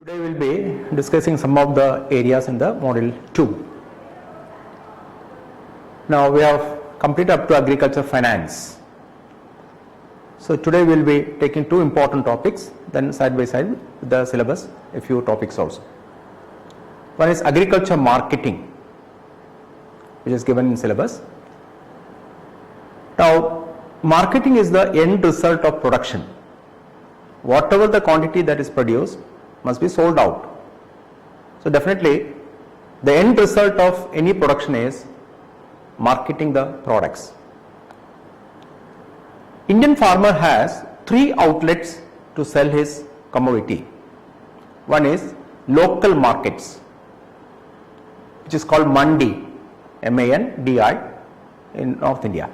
Today we will be discussing some of the areas in the model 2. Now we have completed up to agriculture finance. So today we will be taking two important topics, then side by side with the syllabus a few topics also. One is agriculture marketing, which is given in syllabus. Now marketing is the end result of production. Whatever the quantity that is produced must be sold out. So definitely the end result of any production is marketing the products. Indian farmer has three outlets to sell his commodity. One is local markets, which is called mandi, M-A-N-D-I, in North India.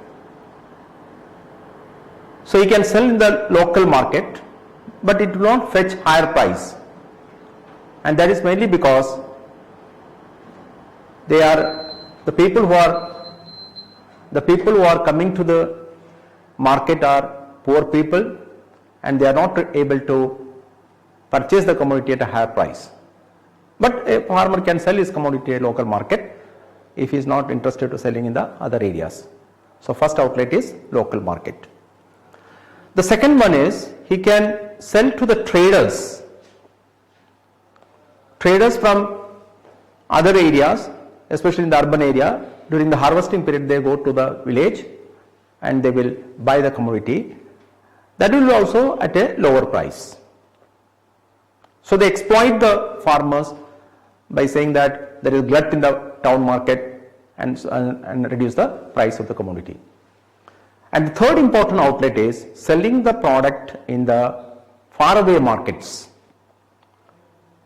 So he can sell in the local market, but it will not fetch higher price. And that is mainly because they are the people who are coming to the market are poor people, and they are not able to purchase the commodity at a higher price. But a farmer can sell his commodity at a local market if he is not interested to selling in the other areas. So first outlet is local market. The second one is he can sell to the traders. Traders from other areas, especially in the urban area, during the harvesting period they go to the village and they will buy the commodity. That will be also at a lower price. So they exploit the farmers by saying that there is glut in the town market and reduce the price of the commodity. And the third important outlet is selling the product in the faraway markets,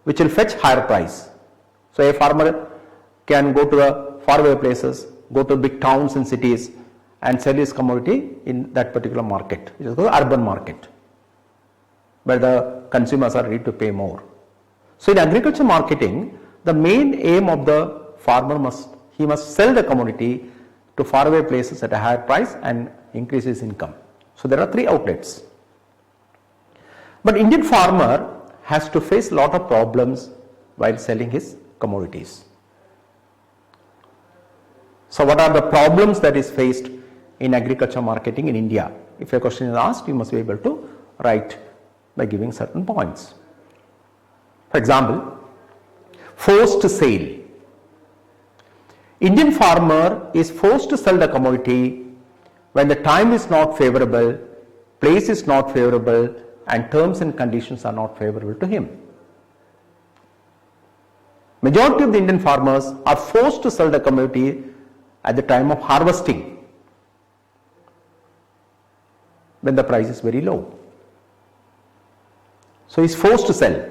which will fetch higher price. So a farmer can go to the faraway places, go to big towns and cities and sell his commodity in that particular market, which is called urban market, where the consumers are ready to pay more. So in agriculture marketing, the main aim of the farmer must sell the commodity to faraway places at a higher price and increase his income. So there are three outlets. But Indian farmer has to face a lot of problems while selling his commodities. So what are the problems that is faced in agriculture marketing in India? If a question is asked, you must be able to write by giving certain points. For example, forced sale. Indian farmer is forced to sell the commodity when the time is not favorable, place is not favorable, and terms and conditions are not favorable to him. Majority of the Indian farmers are forced to sell the commodity at the time of harvesting, when the price is very low. So he is forced to sell.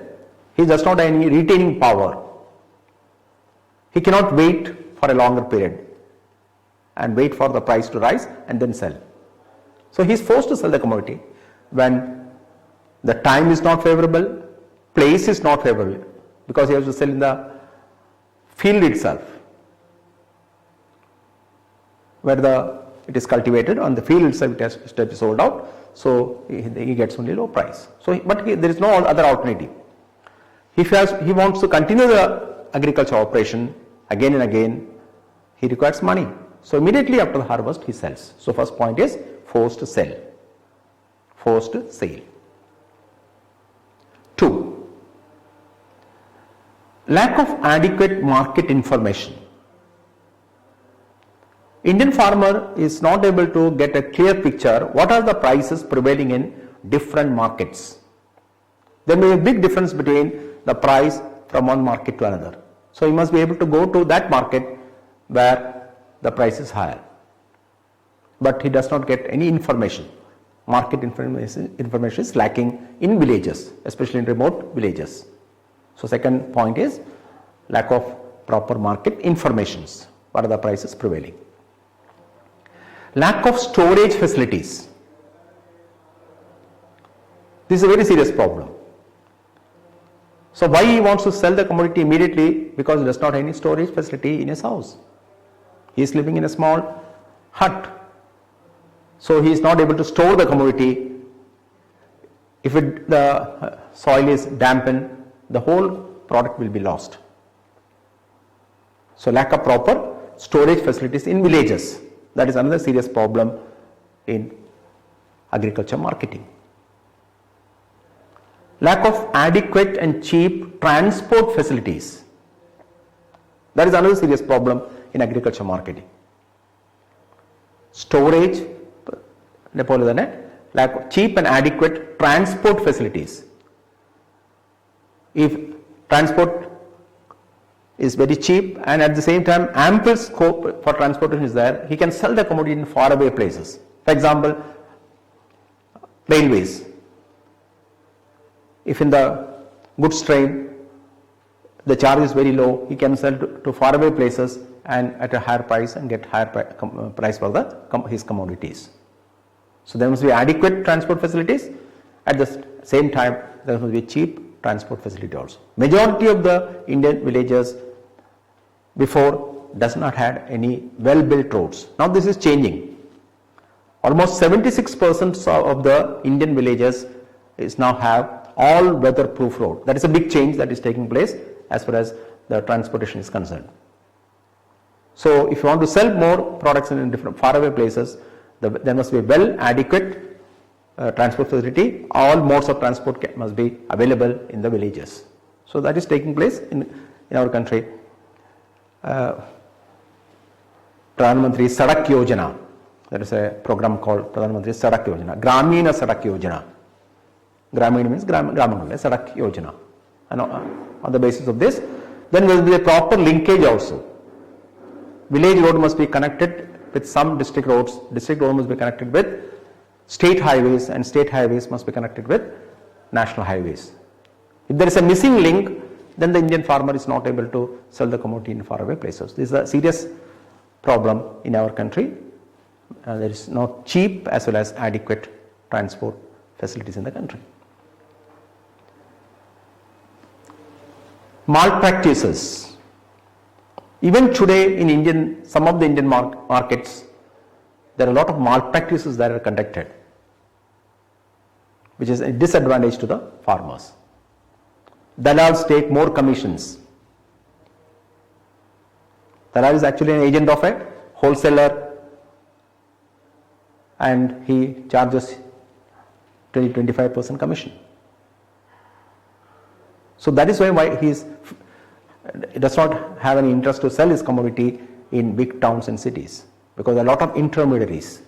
He does not have any retaining power. He cannot wait for a longer period and wait for the price to rise and then sell. So he is forced to sell the commodity when the time is not favorable, place is not favorable, because he has to sell in the field itself, where it is cultivated. On the field itself it has to be sold out, so he gets only low price. So there is no other alternative. If he wants to continue the agriculture operation again and again, he requires money. So immediately after the harvest he sells. So first point is forced sell, forced sale. 2. Lack of adequate market information. Indian farmer is not able to get a clear picture what are the prices prevailing in different markets. There may be a big difference between the price from one market to another. So he must be able to go to that market where the price is higher. But he does not get any information. Market information is lacking in villages, especially in remote villages. So second point is lack of proper market informations. What are the prices prevailing? Lack of storage facilities. This is a very serious problem. So why he wants to sell the commodity immediately? Because he does not have any storage facility in his house. He is living in a small hut. So he is not able to store the commodity. If the soil is dampened, the whole product will be lost. So lack of proper storage facilities in villages, that is another serious problem in agriculture marketing. Lack of adequate and cheap transport facilities, that is another serious problem in agriculture marketing. Storage, lack of cheap and adequate transport facilities. If transport is very cheap and at the same time ample scope for transportation is there, he can sell the commodity in faraway places. For example, railways. If in the goods train the charge is very low, he can sell to faraway places and at a higher price and get higher price for his commodities. So there must be adequate transport facilities. At the same time, there must be cheap transport facility also. Majority of the Indian villages before does not have any well-built roads. Now this is changing. Almost 76% of the Indian villages is now have all weatherproof road. That is a big change that is taking place as far as the transportation is concerned. So if you want to sell more products in different faraway places, there must be well adequate transport facility. All modes of transport must be available in the villages. So that is taking place in our country. Pradhan Mantri Sadak Yojana, there is a program called Pradhan Mantri Sadak Yojana, Gramina Sadak Yojana. Gramina means Gramanula, Sadak Yojana. And on the basis of this, then there will be a proper linkage also. Village road must be connected with some district roads. District road must be connected with state highways, and state highways must be connected with national highways. If there is a missing link, then the Indian farmer is not able to sell the commodity in faraway places. This is a serious problem in our country. There is no cheap as well as adequate transport facilities in the country. Malpractices. Even today in some of the Indian markets, there are a lot of malpractices that are conducted, which is a disadvantage to the farmers. Dalals take more commissions. Dalal is actually an agent of a wholesaler and he charges 20-25% commission. So that is why he does not have any interest to sell his commodity in big towns and cities, because a lot of intermediaries.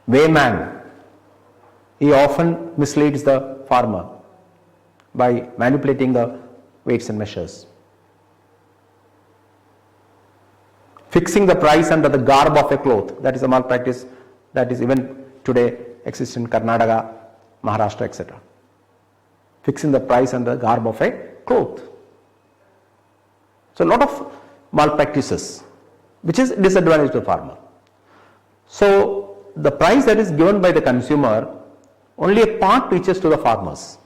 Weighman, he often misleads the farmer by manipulating the weights and measures. Fixing the price under the garb of a cloth, that is a malpractice that is even today exists in Karnataka, Maharashtra, etc. Fixing the price under the garb of a cloth. So a lot of malpractices, which is disadvantage to the farmer. So the price that is given by the consumer, only a part reaches to the farmers.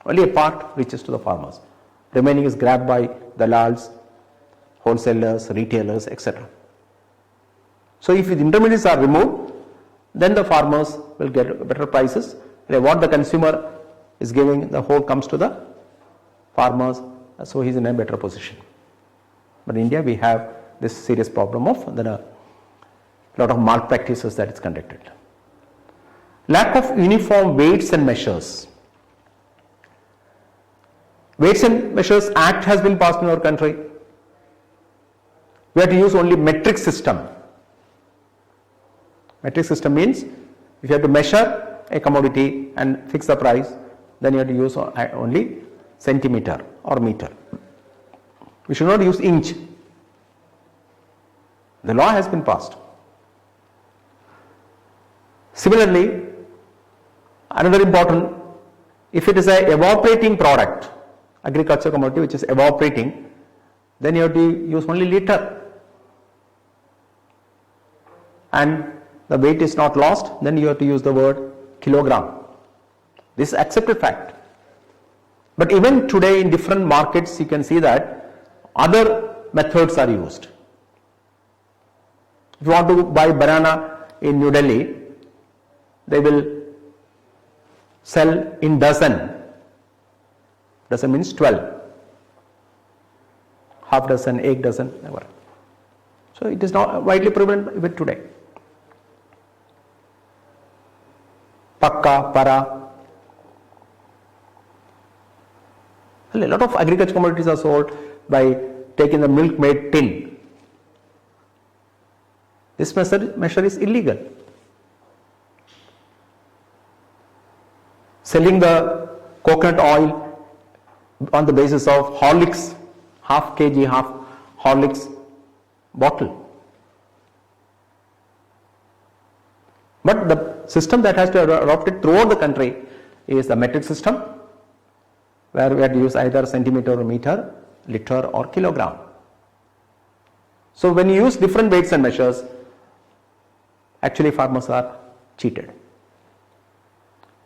Only a part reaches to the farmers. Remaining is grabbed by dalals, wholesalers, retailers, etc. So if the intermediaries are removed, then the farmers will get better prices. What the consumer is giving, the whole comes to the farmers, so he is in a better position. But in India we have this serious problem of a lot of malpractices that is conducted. Lack of uniform weights and measures. Weights and Measures Act has been passed in our country. We have to use only metric system. Metric system means if you have to measure a commodity and fix the price, then you have to use only centimeter or meter. We should not use inch. The law has been passed. Similarly, another important, if it is an evaporating product, agriculture commodity which is evaporating, then you have to use only liter. And the weight is not lost, then you have to use the word kilogram. This is accepted fact. But even today in different markets you can see that other methods are used. If you want to buy banana in New Delhi, they will sell in dozen. Dozen means 12. Half dozen, egg dozen, never. So it is not widely prevalent even today. Pakka, para. A lot of agriculture commodities are sold by taking the milk made tin. This measure is illegal. Selling the coconut oil on the basis of Horlicks, half kg, half Horlicks bottle. But the system that has to be adopted throughout the country is the metric system, where we have to use either centimeter or meter, liter or kilogram. So when you use different weights and measures, actually farmers are cheated.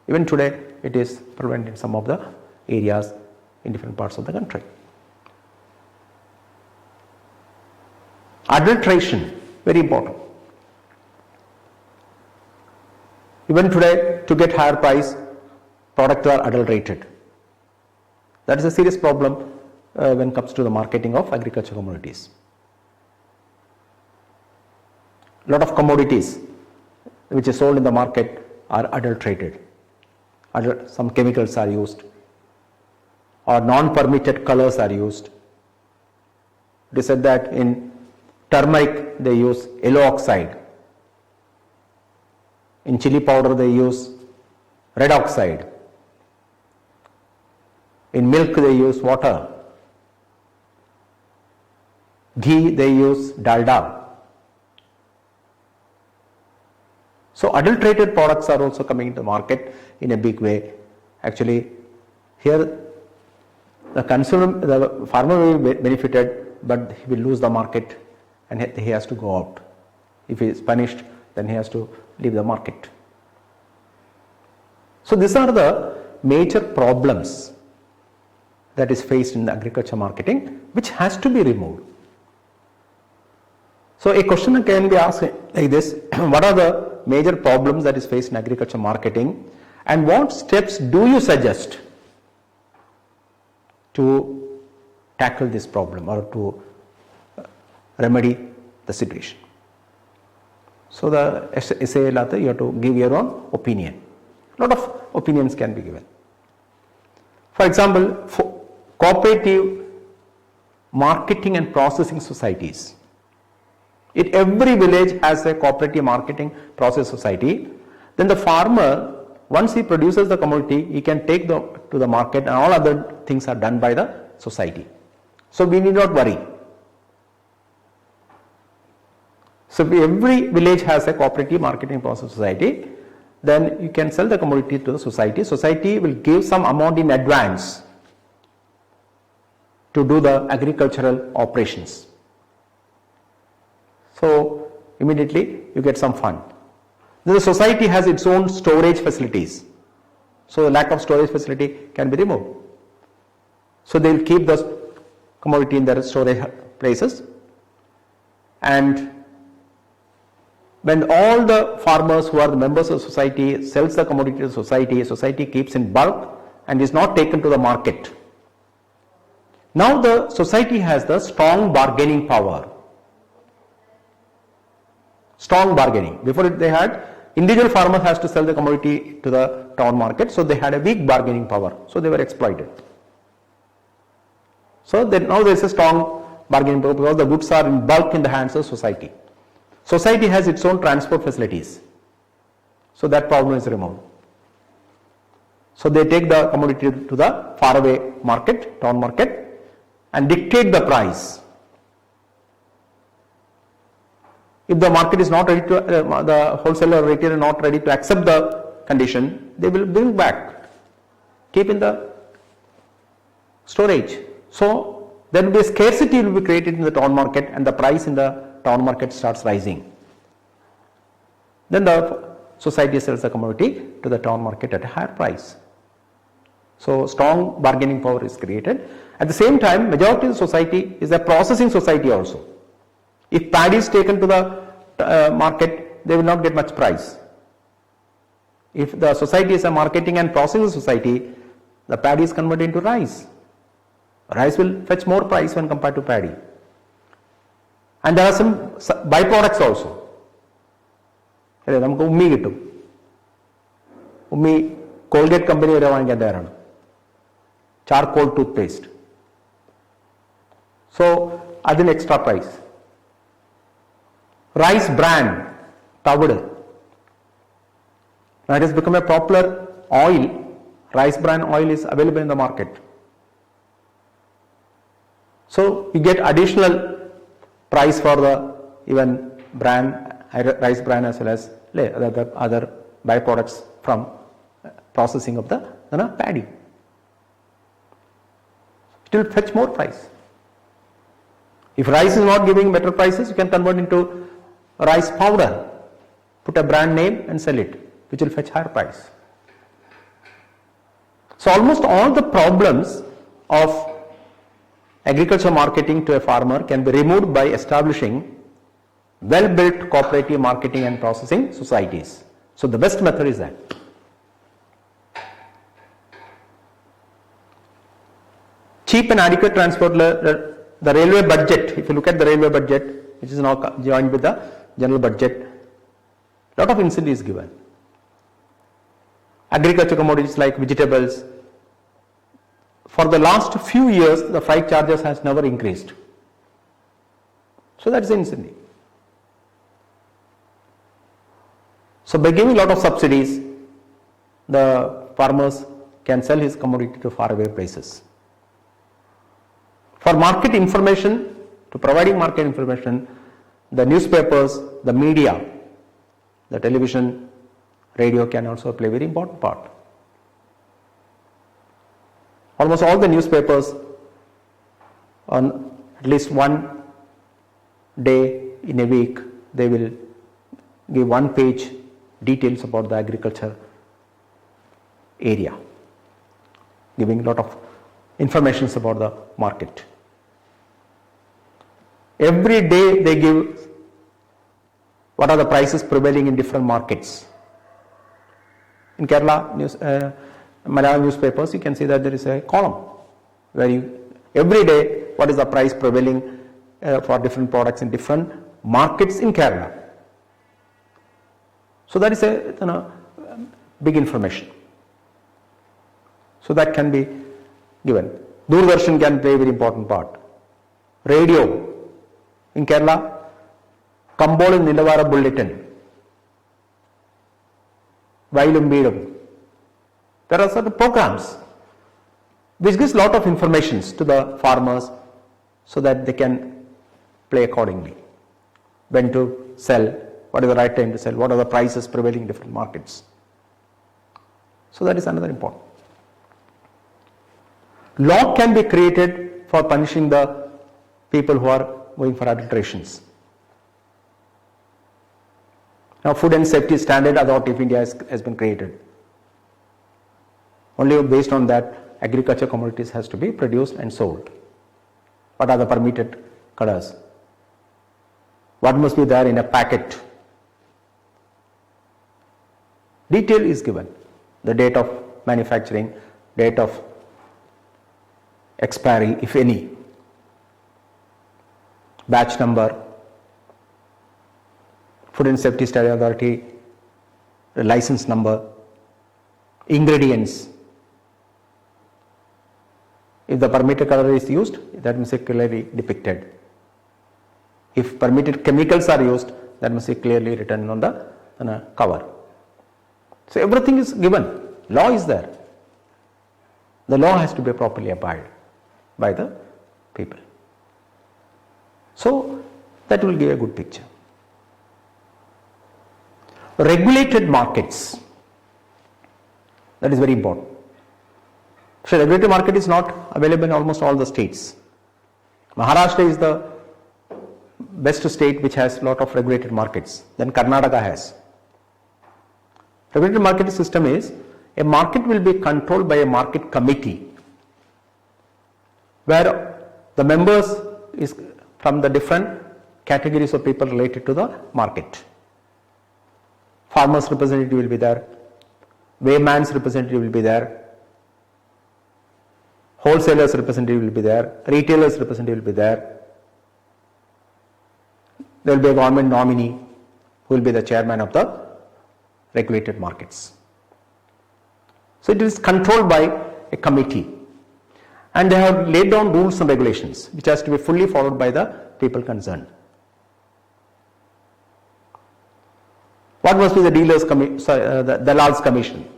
Even today it is prevalent in some of the areas in different parts of the country. Adulteration, very important. Even today, to get higher price, products are adulterated. That is a serious problem when it comes to the marketing of agriculture commodities. A lot of commodities which are sold in the market are adulterated. Some chemicals are used, or non-permitted colors are used. It is said that in turmeric they use yellow oxide. In chili powder they use red oxide. In milk they use water. Ghee they use dalda. So adulterated products are also coming into the market in a big way. Actually, here the consumer, the farmer will be benefited, but he will lose the market and he has to go out. If he is punished, then he has to leave the market. So these are the major problems that is faced in the agriculture marketing, which has to be removed. So a question can be asked like this: what are the major problems that is faced in agriculture marketing, and what steps do you suggest to tackle this problem or to remedy the situation? So the essay later you have to give your own opinion. A lot of opinions can be given. For example, for cooperative marketing and processing societies. If every village has a cooperative marketing process society, then the farmer, once he produces the commodity, he can take to the market, and all other things are done by the society. So we need not worry. So if every village has a cooperative marketing process society, then you can sell the commodity to the society. Society will give some amount in advance to do the agricultural operations. So immediately you get some fund. Then the society has its own storage facilities. So the lack of storage facility can be removed. So they will keep the commodity in their storage places, and when all the farmers who are the members of the society sells the commodity to the society, society keeps in bulk and is not taken to the market. Now the society has the strong bargaining power. Strong bargaining. Before they had, individual farmers has to sell the commodity to the town market, so they had a weak bargaining power, so they were exploited. So now there is a strong bargaining power because the goods are in bulk in the hands of society. Society has its own transport facilities, so that problem is removed. So they take the commodity to the faraway market, town market, and dictate the price. If the market is not ready to, the wholesaler or retailer not ready to accept the condition, they will bring back, keep in the storage. So there will be a scarcity will be created in the town market, and the price in the town market starts rising. Then the society sells the commodity to the town market at a higher price. So strong bargaining power is created. At the same time, majority of the society is a processing society also. If paddy is taken to the market, they will not get much price. If the society is a marketing and processing society, the paddy is converted into rice. Rice will fetch more price when compared to paddy. And there are some byproducts also. നമുക്ക് ഉമ്മി കിട്ടും. ഉമ്മി Colgate company വരെ വാങ്ങിക്കാൻ തയ്യാറാണ്. Charcoal tooth paste. So അതിന് extra price. Rice bran, തവിട്. That has become a popular oil. Rice bran oil is available in the market. So you get additional price for the even bran, rice bran as well as other byproducts from processing of the paddy. It will fetch more price. If rice is not giving better prices, you can convert into rice powder, put a brand name and sell it, which will fetch higher price. So almost all the problems of agriculture marketing to a farmer can be removed by establishing well-built cooperative marketing and processing societies. So the best method is that. Cheap and adequate transport, the railway budget, if you look at the railway budget, which is now joined with the general budget, lot of incentive is given. Agriculture commodities like vegetables, for the last few years the freight charges has never increased. So that is the incentive. So by giving lot of subsidies, the farmers can sell his commodity to faraway places. For market information, to providing market information, the newspapers, the media, the television, radio can also play a very important part. Almost all the newspapers on at least one day in a week, they will give one page details about the agriculture area, giving a lot of information about the market. Every day they give what are the prices prevailing in different markets. In Kerala Malayalam newspapers, you can see that there is a column where every day what is the price prevailing for different products in different markets in Kerala. So that is a big information. So that can be given. Doordarshan can play a very important part. Radio in Kerala, Kambolin Nilavara Bulletin, Vailum Beedum. There are certain programs which gives lot of information to the farmers so that they can play accordingly. When to sell, what is the right time to sell, what are the prices prevailing in different markets. So that is another important. Law can be created for punishing the people who are going for adulterations. Now Food and Safety Standard Authority of India has been created. Only based on that, agriculture commodities has to be produced and sold. What are the permitted colors? What must be there in a packet? Detail is given. The date of manufacturing, date of expiry, if any, batch number, Food and Safety Standard Authority, license number, ingredients. If the permitted color is used, that must be clearly depicted. If permitted chemicals are used, that must be clearly written on the cover. So everything is given. Law is there. The law has to be properly applied by the people. So that will give a good picture. Regulated markets. That is very important. So regulated market is not available in almost all the states. Maharashtra is the best state which has lot of regulated markets. Then Karnataka has. Regulated market system is a market will be controlled by a market committee where the members is from the different categories of people related to the market. Farmers representative will be there, weighman's representative will be there, wholesalers representative will be there, retailers representative will be there. There will be a government nominee who will be the chairman of the regulated markets. So it is controlled by a committee, and they have laid down rules and regulations which has to be fully followed by the people concerned. What must be the the Dalal's commission?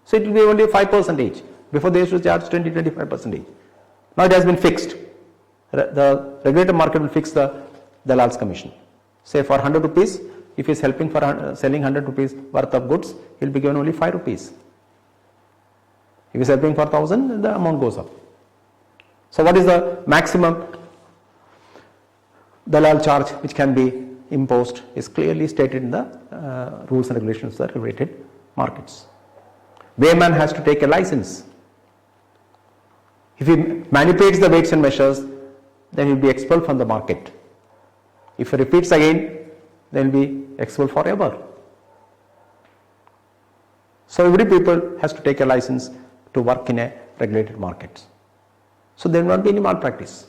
So it will be only 5%. Before they used to charge 20-25%. Now it has been fixed. The regulated market will fix the Dalal's commission. Say for 100 rupees, if he is helping for selling 100 rupees worth of goods, he will be given only 5 rupees. If he is helping for 1000, the amount goes up. So what is the maximum Dalal charge which can be imposed is clearly stated in the rules and regulations of the regulated markets. Weighman has to take a license. If he manipulates the weights and measures, then he will be expelled from the market. If he repeats again, then he will be expelled forever. So every people has to take a license to work in a regulated market. So there will not be any malpractice.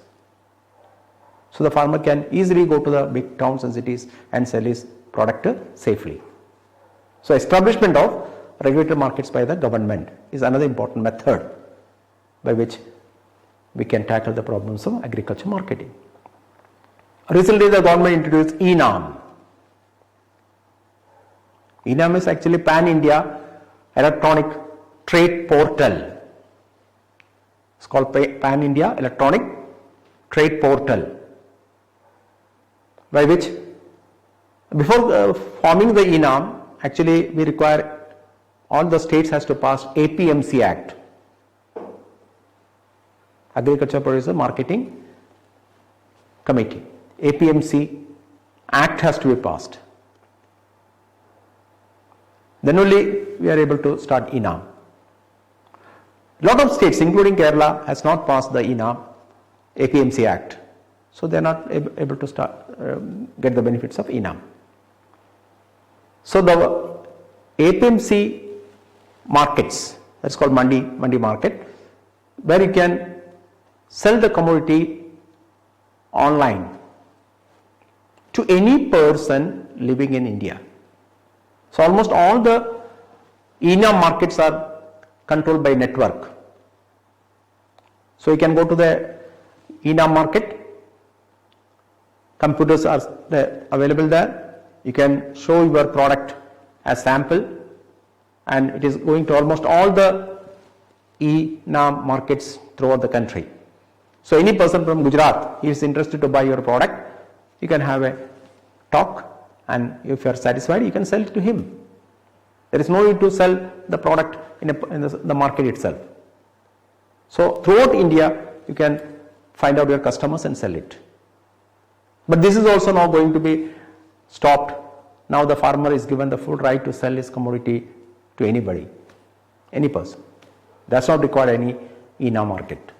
So the farmer can easily go to the big towns and cities and sell his product safely. So establishment of regulated markets by the government is another important method by which we can tackle the problems of agriculture marketing. Recently the government introduced ENAM. ENAM is actually Pan-India Electronic Trade Portal. It's called Pan-India Electronic Trade Portal, by which before forming the ENAM, actually we require all the states has to pass APMC Act, Agriculture Producer Marketing Committee. APMC Act has to be passed. Then only we are able to start ENAM. Lot of states including Kerala has not passed the ENAM APMC Act. So they are not able to start get the benefits of ENAM. So the APMC markets, that's called Mandi market, where you can sell the commodity online to any person living in India. So almost all the ENAM markets are controlled by network. So you can go to the ENAM market, computers are available there, you can show your product as sample, and it is going to almost all the ENAM markets throughout the country. So any person from Gujarat is interested to buy your product, you can have a talk, and if you are satisfied, you can sell it to him. There is no need to sell the product in the market itself. So throughout India, you can find out your customers and sell it. But this is also now going to be stopped. Now the farmer is given the full right to sell his commodity to anybody, any person. Does not require any ENAM market.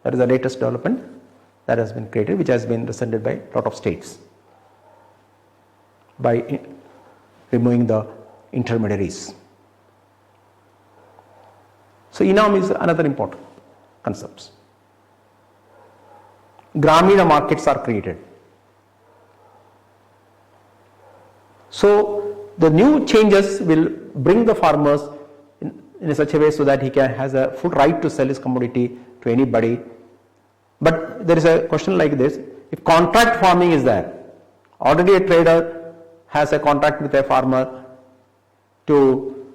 That is the latest development that has been created, which has been resented by a lot of states by removing the intermediaries. So ENAM is another important concept. Gramina markets are created. So the new changes will bring the farmers in such a way so that he has a full right to sell his commodity to anybody. But there is a question like this: if contract farming is there, already a trader has a contract with a farmer to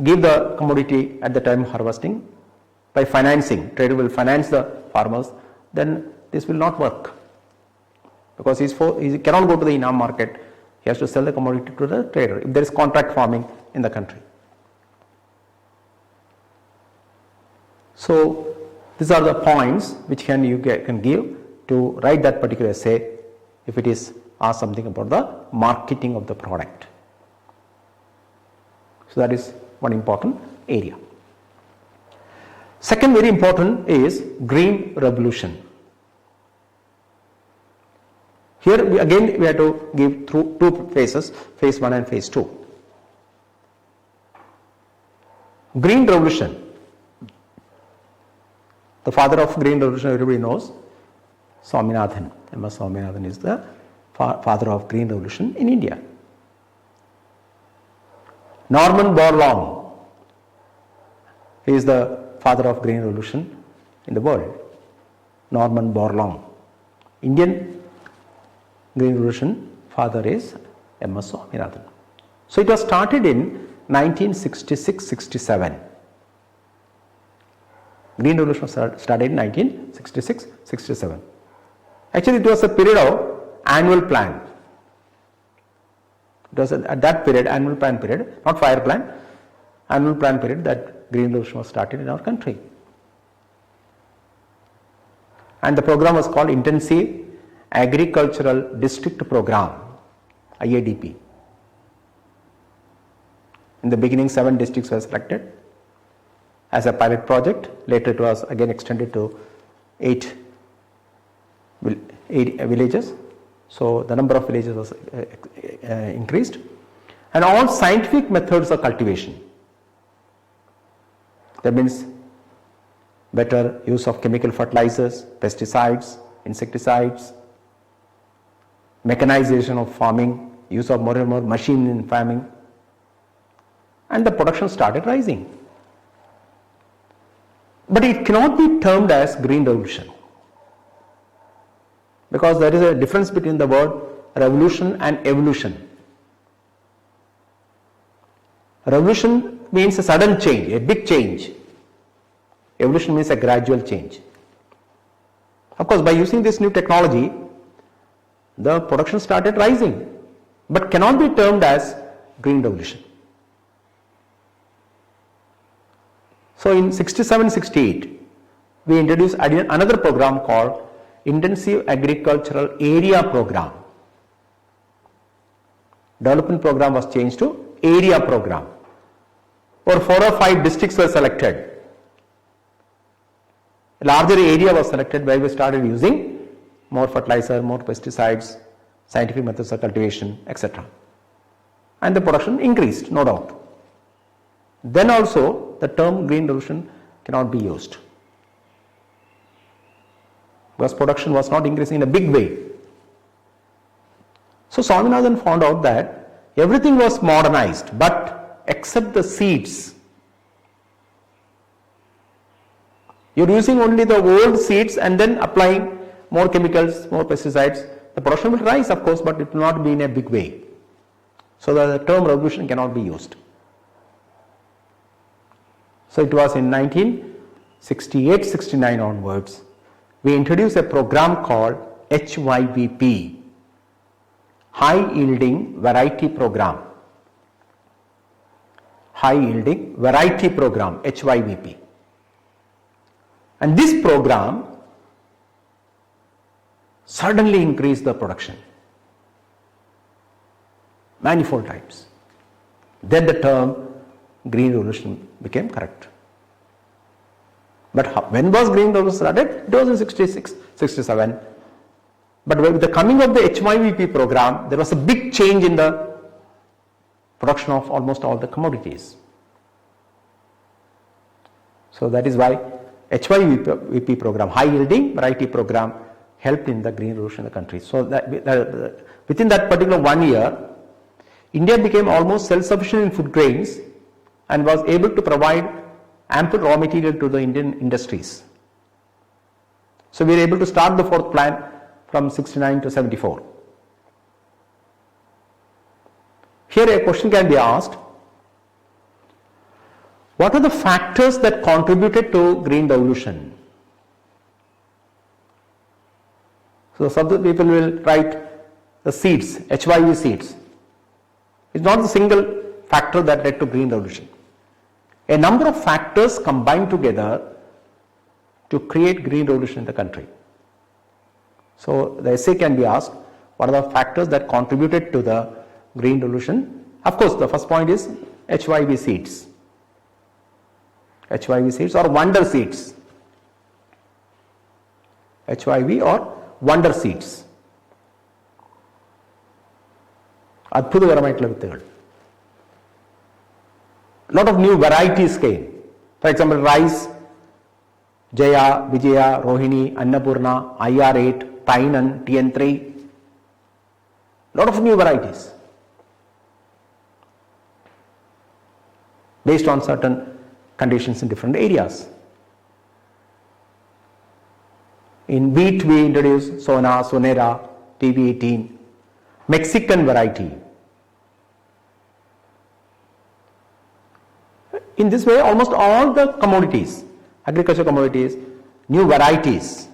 give the commodity at the time of harvesting by financing, trader will finance the farmers, then this will not work, because he cannot go to the ENAM market. He has to sell the commodity to the trader if there is contract farming in the country. So these are the points which can give to write that particular essay if it is asked something about the marketing of the product. So that is one important area. Second very important is green revolution. Here we have to give through two phases, phase 1 and phase 2. Green Revolution. The father of Green Revolution, everybody knows, Swaminathan. M.S. Swaminathan is the father of Green Revolution in India. Norman Borlaug, he is the father of Green Revolution in the world. Norman Borlaug. Indian Green Revolution father is M.S. Swaminathan. So it was started in 1966-67. Green Revolution started in 1966-67. Actually, it was a period of annual plan. It was at that period, annual plan period, not fire plan, annual plan period that Green Revolution was started in our country. And the program was called Intensive Agricultural District Program, IADP. In the beginning, 7 districts were selected as a pilot project. Later it was again extended to 8 villages. So the number of villages was increased, and all scientific methods of cultivation. That means better use of chemical fertilizers, pesticides, insecticides, mechanization of farming, use of more and more machine in farming, and the production started rising. But it cannot be termed as Green Revolution, because there is a difference between the word revolution and evolution. Revolution means a sudden change, a big change. Evolution means a gradual change. Of course, by using this new technology, the production started rising, but cannot be termed as Green Revolution. So in 67-68, we introduced another program called Intensive Agricultural Area Program. Development program was changed to Area Program. Or 4 or 5 districts were selected. A larger area was selected where we started using more fertilizer, more pesticides, scientific methods of cultivation, etc. And the production increased, no doubt. Then also the term Green Revolution cannot be used, because production was not increasing in a big way. So Swaminathan found out that everything was modernized, but except the seeds. You are using only the old seeds and then applying more chemicals, more pesticides. The production will rise, of course, but it will not be in a big way. So the term revolution cannot be used. So it was in 1968-69 onwards, we introduced a program called HYVP, High Yielding Variety Program. High Yielding Variety Program, HYVP. And this program suddenly increased the production manifold times. Then the term Green Revolution became correct. But when was Green Revolution started? It was in 66, 67. But with the coming of the HYVP program, there was a big change in the production of almost all the commodities. So that is why HYVP program, High Yielding Variety Program, helped in the Green Revolution in the country. So that within that particular 1 year, India became almost self-sufficient in food grains and was able to provide ample raw material to the Indian industries. So we were able to start the 4th plan from 69 to 74. Here a question can be asked: what are the factors that contributed to Green Revolution? So some people will write the seeds, HYV seeds. It's not the single factor that led to Green Revolution. A number of factors combined together to create Green Revolution in the country. So the essay can be asked, what are the factors that contributed to the Green Revolution? Of course, the first point is HYV seeds. HYV seeds or wonder seeds. HYV or wonder seeds. അത്ഭുതകരമായിട്ടുള്ള വിത്തുകൾ. A lot of new varieties came. For example, rice, Jaya, Vijaya, Rohini, Annapurna, IR8, Tainan, TN3. Lot of new varieties based on certain conditions in different areas. In wheat we introduced Sona, Sonera, TB18, Mexican variety. In this way, almost all the commodities, agricultural commodities, new varieties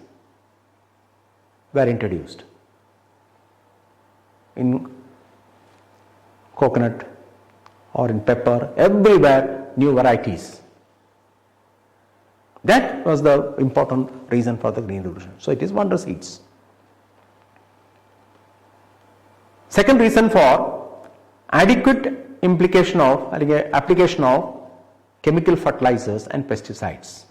were introduced. In coconut or in pepper, everywhere new varieties. That was the important reason for the Green Revolution. So it is wonder seeds. Second reason for adequate application of chemical fertilizers and pesticides.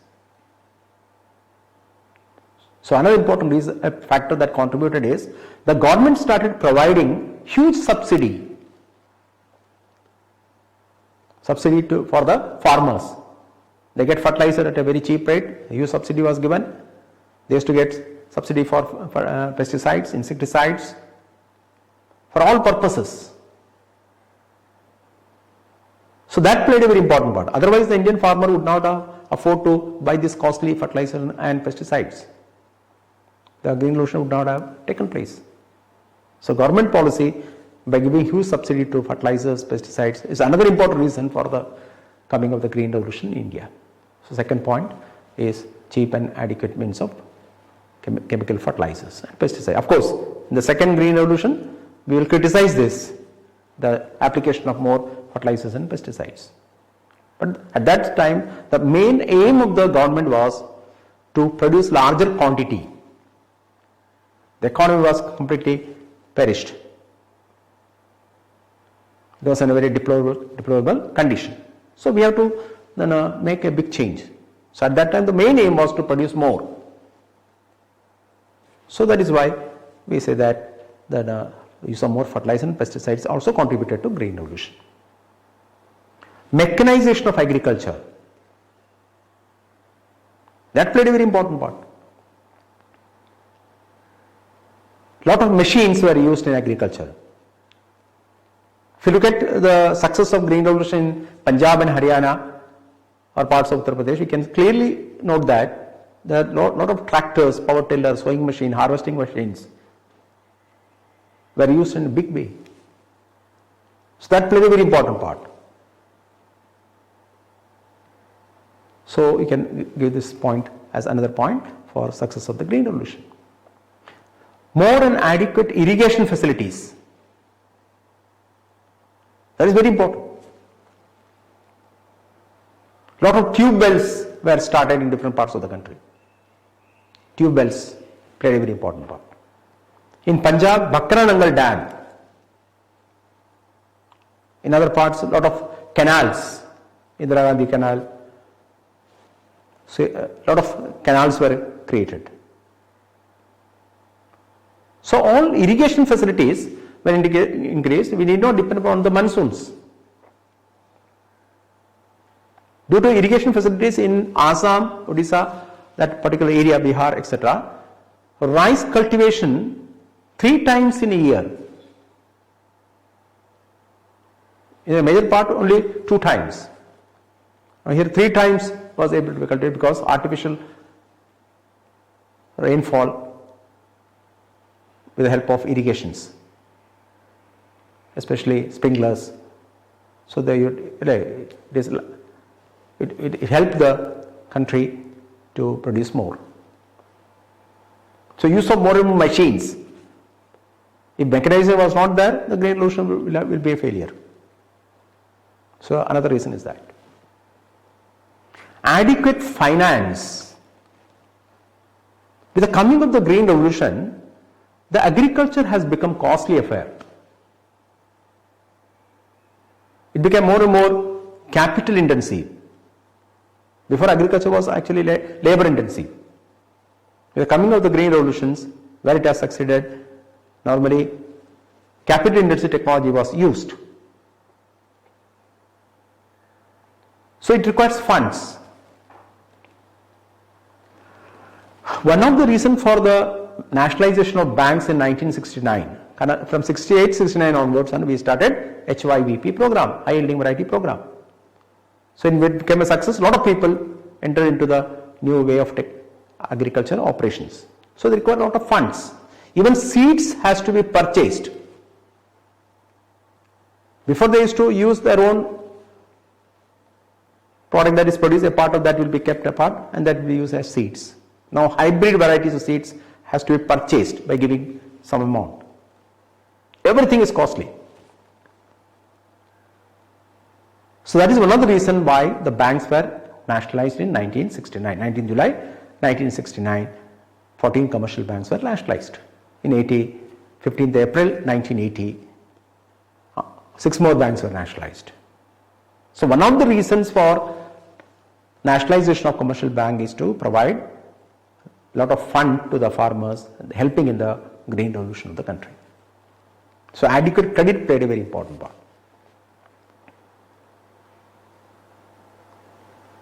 So another important reason, a factor that contributed is the government started providing huge subsidy for the farmers. They get fertilizer at a very cheap rate. A huge subsidy was given. They used to get subsidy for pesticides, insecticides, for all purposes. So that played a very important part. Otherwise, the Indian farmer would not afford to buy this costly fertilizer and pesticides. The Green Revolution would not have taken place. So government policy by giving huge subsidy to fertilizers, pesticides is another important reason for the coming of the Green Revolution in India. So second point is cheap and adequate means of chemical fertilizers and pesticides. Of course, in the second Green Revolution, we will criticize this, the application of more fertilizers and pesticides. But at that time, the main aim of the government was to produce larger quantity. The economy was completely perished. It was in a very deplorable condition. So we have to make a big change. So at that time the main aim was to produce more. So that is why we say that the use of more fertilizer and pesticides also contributed to Green Revolution. Mechanization of agriculture, that played a very important part. Lot of machines were used in agriculture. If you look at the success of Green Revolution in Punjab and Haryana or parts of Uttar Pradesh, you can clearly note that there are lot of tractors, power tillers, sowing machine, harvesting machines were used in a big way. So that played a very important part. So you can give this point as another point for success of the Green Revolution. More and adequate irrigation facilities. That is very important. Lot of tube wells were started in different parts of the country. Tube wells played a very important part. In Punjab, Bhakra Nangal Dam. In other parts, a lot of canals, Indira Gandhi Canal. So a lot of canals were created. So all irrigation facilities were increased. We need not depend upon the monsoons. Due to irrigation facilities in Assam, Odisha, that particular area, Bihar, etc., rice cultivation 3 times in a year. In a major part, only 2 times. Now here 3 times was able to be cultivated because artificial rainfall with the help of irrigations, especially sprinklers. So it helped the country to produce more. So use of more and more machines. If mechanization was not there, the Green Revolution will be a failure. So another reason is that. Adequate finance. With the coming of the Green Revolution, the agriculture has become costly affair. It became more and more capital intensive. Before, agriculture was actually labor intensive. With the coming of the Green Revolutions, where it has succeeded, normally capital intensive technology was used. So it requires funds. One of the reasons for the nationalization of banks in 1969, from 68-69 onwards, and we started HYVP program, high yielding variety program. So it became a success. A lot of people entered into the new way of agriculture operations. So they require a lot of funds. Even seeds has to be purchased. Before they used to use their own product that is produced, a part of that will be kept apart and that will be used as seeds. Now hybrid varieties of seeds has to be purchased by giving some amount. Everything is costly. So that is one of the reasons why the banks were nationalized in 1969. 19 July 1969, 14 commercial banks were nationalized. In 15th April 1980, 6 more banks were nationalized. So one of the reasons for nationalization of commercial bank is to provide a lot of fund to the farmers, helping in the green revolution of the country. So adequate credit played a very important part.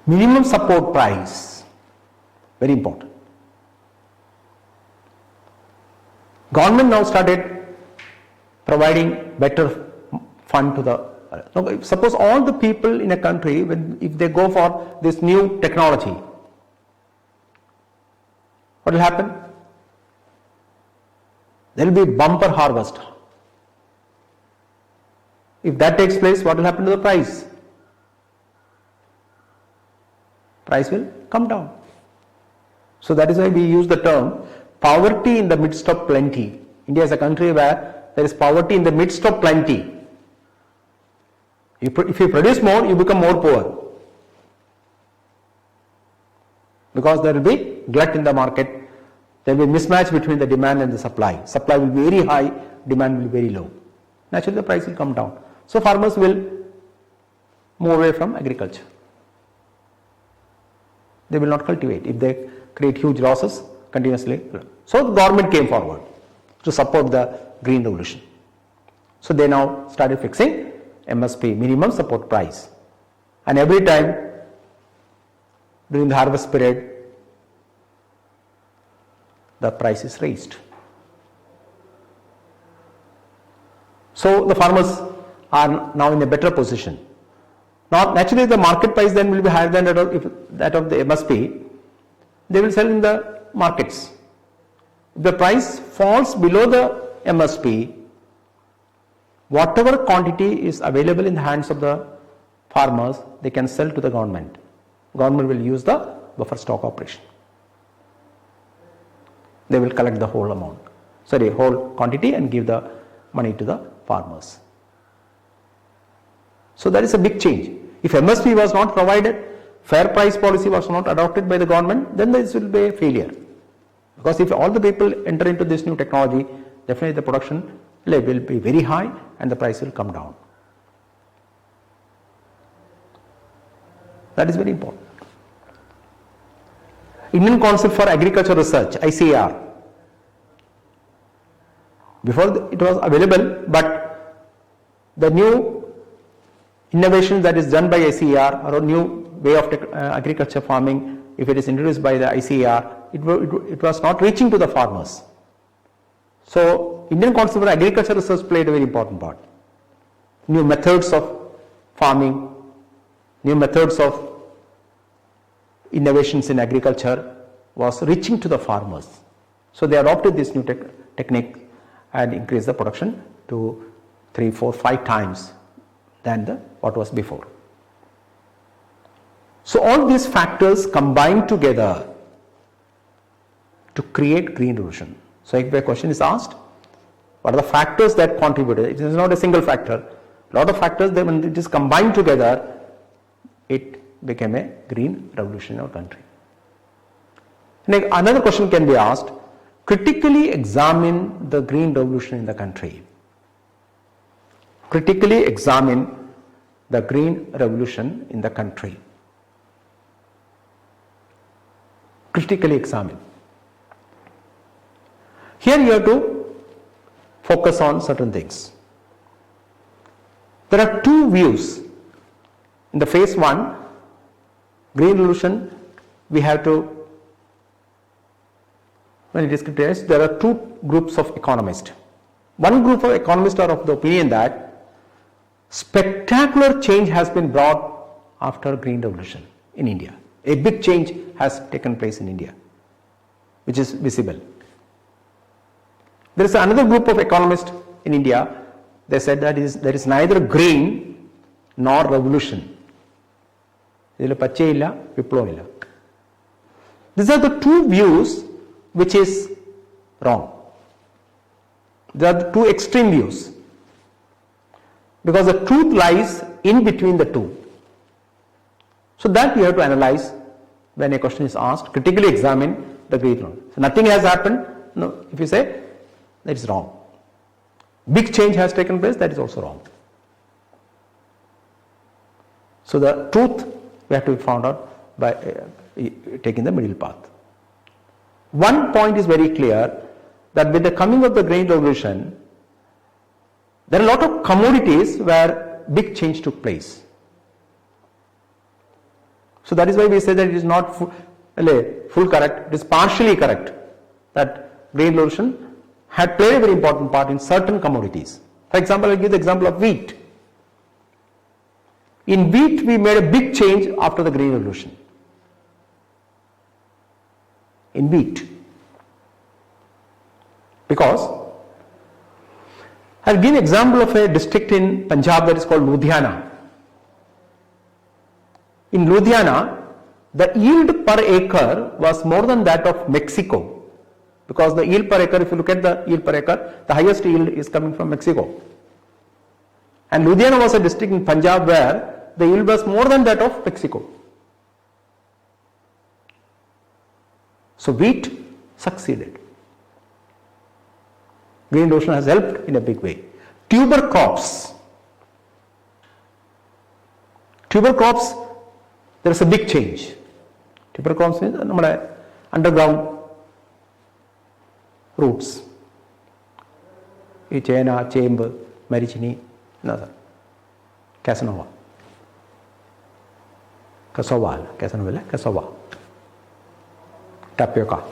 Minimum support price, very important. Government now started providing better fund to the, now, suppose all the people in a country, if they go for this new technology, what will happen? There will be bumper harvest. If that takes place, what will happen to the price? Price will come down. So that is why we use the term poverty in the midst of plenty. India is a country where there is poverty in the midst of plenty. If you produce more, you become more poor. Because there will be glut in the market, there will be mismatch between the demand and the supply. Supply will be very high, demand will be very low. Naturally the price will come down. So farmers will move away from agriculture. They will not cultivate if they create huge losses continuously. So the government came forward to support the green revolution. So they now started fixing MSP, minimum support price, and every time during the harvest period the price is raised. So the farmers are now in a better position. Now naturally the market price then will be higher than that of the MSP. They will sell in the markets. If the price falls below the MSP, whatever quantity is available in the hands of the farmers, they can sell to the government. Government will use the buffer stock operation. They will collect the whole amount, whole quantity, and give the money to the farmers. So that is a big change. If MSP was not provided, fair price policy was not adopted by the government, then this will be a failure. Because if all the people enter into this new technology, definitely the production level will be very high and the price will come down. That is very important. Indian Council for Agriculture Research, ICAR. Before it was available, but the new innovation that is done by ICAR, or a new way of agriculture farming, if it is introduced by the ICAR, it was not reaching to the farmers. So Indian Council for Agriculture Research played a very important part. New methods of farming, new methods of innovations in agriculture was reaching to the farmers. So they adopted this new technique and increased the production to 3, 4, 5 times than what was before. So all these factors combine together to create green revolution. So if a question is asked, what are the factors that contributed? It is not a single factor. A lot of factors, when it is combined together, it became a green revolution in our country. And another question can be asked, critically examine the green revolution in the country. Critically examine the green revolution in the country. Critically examine. Here you have to focus on certain things. There are two views. In the phase 1, Green Revolution, we have to, when it is criticized, there are two groups of economists. One group of economists are of the opinion that spectacular change has been brought after Green Revolution in India. A big change has taken place in India, which is visible. There is another group of economists in India, they said that there is neither green nor revolution. These are the two views which is wrong. They are the two extreme views, because the truth lies in between the two. So that we have to analyze when a question is asked, critically examine the Green Revolution. So nothing has happened, no, if you say that is wrong. Big change has taken place, that is also wrong. So the truth we have to be found out by taking the middle path. One point is very clear, that with the coming of the Green Revolution, there are a lot of commodities where big change took place. So that is why we say that it is not full correct, it is partially correct, that Green Revolution had played a very important part in certain commodities. For example, I will give the example of wheat. In wheat, we made a big change after the Green Revolution. In wheat. Because I will give an example of a district in Punjab that is called Ludhiana. In Ludhiana, the yield per acre was more than that of Mexico. Because the yield per acre, if you look at the yield per acre, the highest yield is coming from Mexico. And Ludhiana was a district in Punjab where the yield was more than that of Mexico. So wheat succeeded. Green Revolution has helped in a big way. Tuber crops. Tuber crops, there is a big change. Tuber crops means underground roots. Chena, Chamber, Marichini, another. Casanova. Cassava. Tapioca.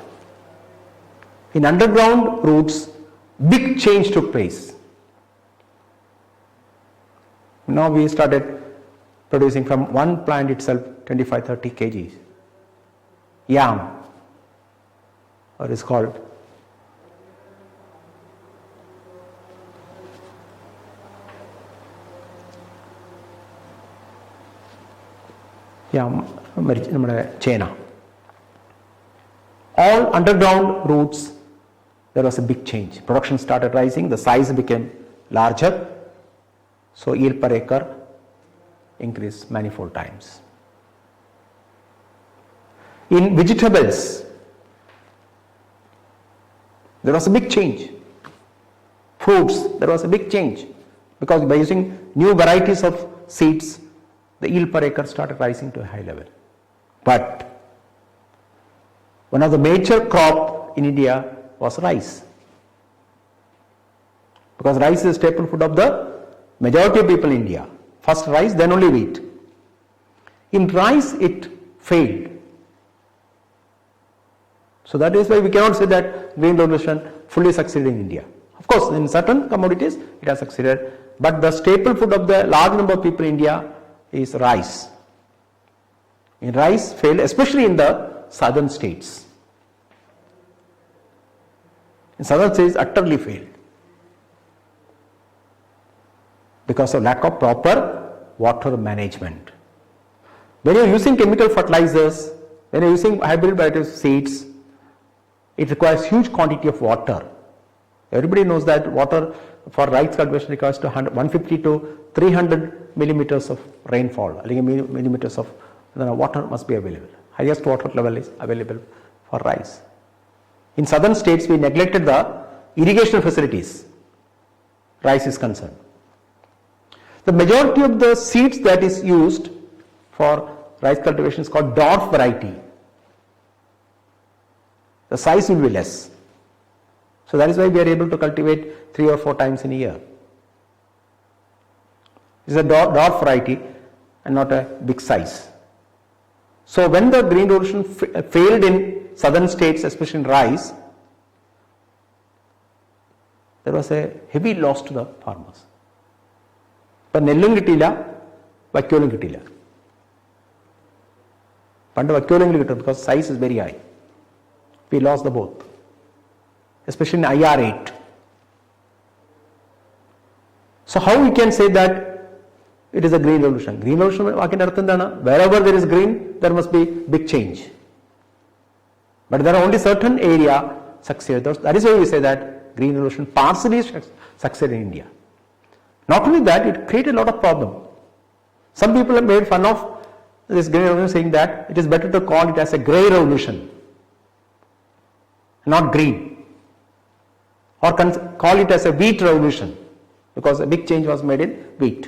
In underground roots, big change took place. Now we started producing from one plant itself 25-30 kgs. Yam, or is called Chena. All underground roots, there was a big change. Production started rising, the size became larger, so yield per acre increased manifold times. In vegetables, there was a big change. Fruits, there was a big change, because by using new varieties of seeds, the yield per acre started rising to a high level. But one of the major crop in India was rice, because rice is a staple food of the majority of people in India. First rice, then only wheat. In rice it failed. So that is why we cannot say that Green Revolution fully succeeded in India. Of course, in certain commodities it has succeeded, but the staple food of the large number of people in India is rice. In rice failed, especially in the southern states. In southern states utterly failed because of lack of proper water management. When you are using chemical fertilizers, when you are using hybrid varieties of seeds, it requires huge quantity of water. Everybody knows that water for rice cultivation requires 150 to 300 millimeters of rainfall, millimeters of water must be available. Highest water level is available for rice. In southern states, we neglected the irrigation facilities. Rice is concerned. The majority of the seeds that is used for rice cultivation is called dwarf variety. The size will be less. So that is why we are able to cultivate 3 or 4 times in a year. It is a dwarf variety and not a big size. So when the green revolution failed in southern states, especially in rice, there was a heavy loss to the farmers. But നെല്ലും കിട്ടിയില്ല, വൈക്കോലും കിട്ടിയില്ല. പണ്ട് വൈക്കോലെങ്കിലും കിട്ടും because size is very high. We lost the both, especially in IR8. So how we can say that it is a green revolution? Green revolution വാക്കിന്റെ അർത്ഥം എന്താണ്? Wherever there is green, there must be big change. But there are only certain area succeeded. That is why we say that green revolution partially succeeded in India. Not only that, it created a lot of problem. Some people have made fun of this green revolution, saying that it is better to call it as a grey revolution, not green, or call it as a wheat revolution, because a big change was made in wheat.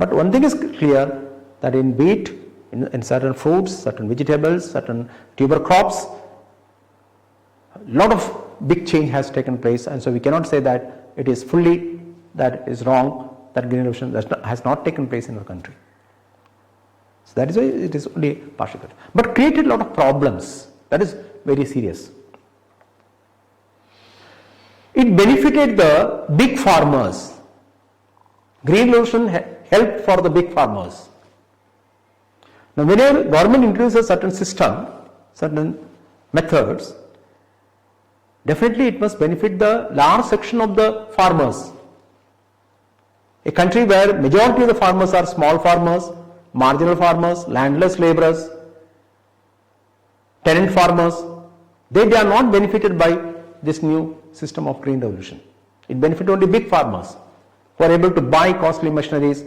But one thing is clear, that in wheat, in certain fruits, certain vegetables, certain tuber crops, a lot of big change has taken place, and so we cannot say that it is fully, that is wrong, that green revolution has not taken place in our country. So that is why it is only partial, but created a lot of problems. That is very serious. It benefited the big farmers. Green revolution helped for the big farmers. Now whenever government introduces a certain system, certain methods, definitely it must benefit the large section of the farmers. A country where majority of the farmers are small farmers, marginal farmers, landless laborers, tenant farmers, they are not benefited by this new system of green revolution. It benefited only big farmers who are able to buy costly machineries,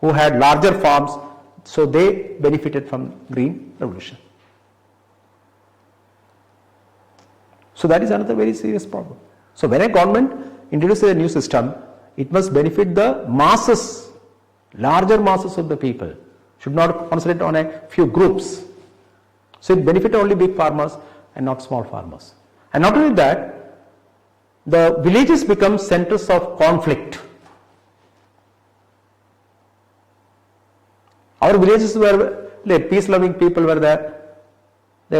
who had larger farms, so they benefited from green revolution. So that is another very serious problem. So when a government introduces a new system, it must benefit the masses, larger masses of the people, should not concentrate on a few groups. So it benefits only big farmers and not small farmers. And not only that, the villages become centers of conflict. Our villages were peace-loving people were there. They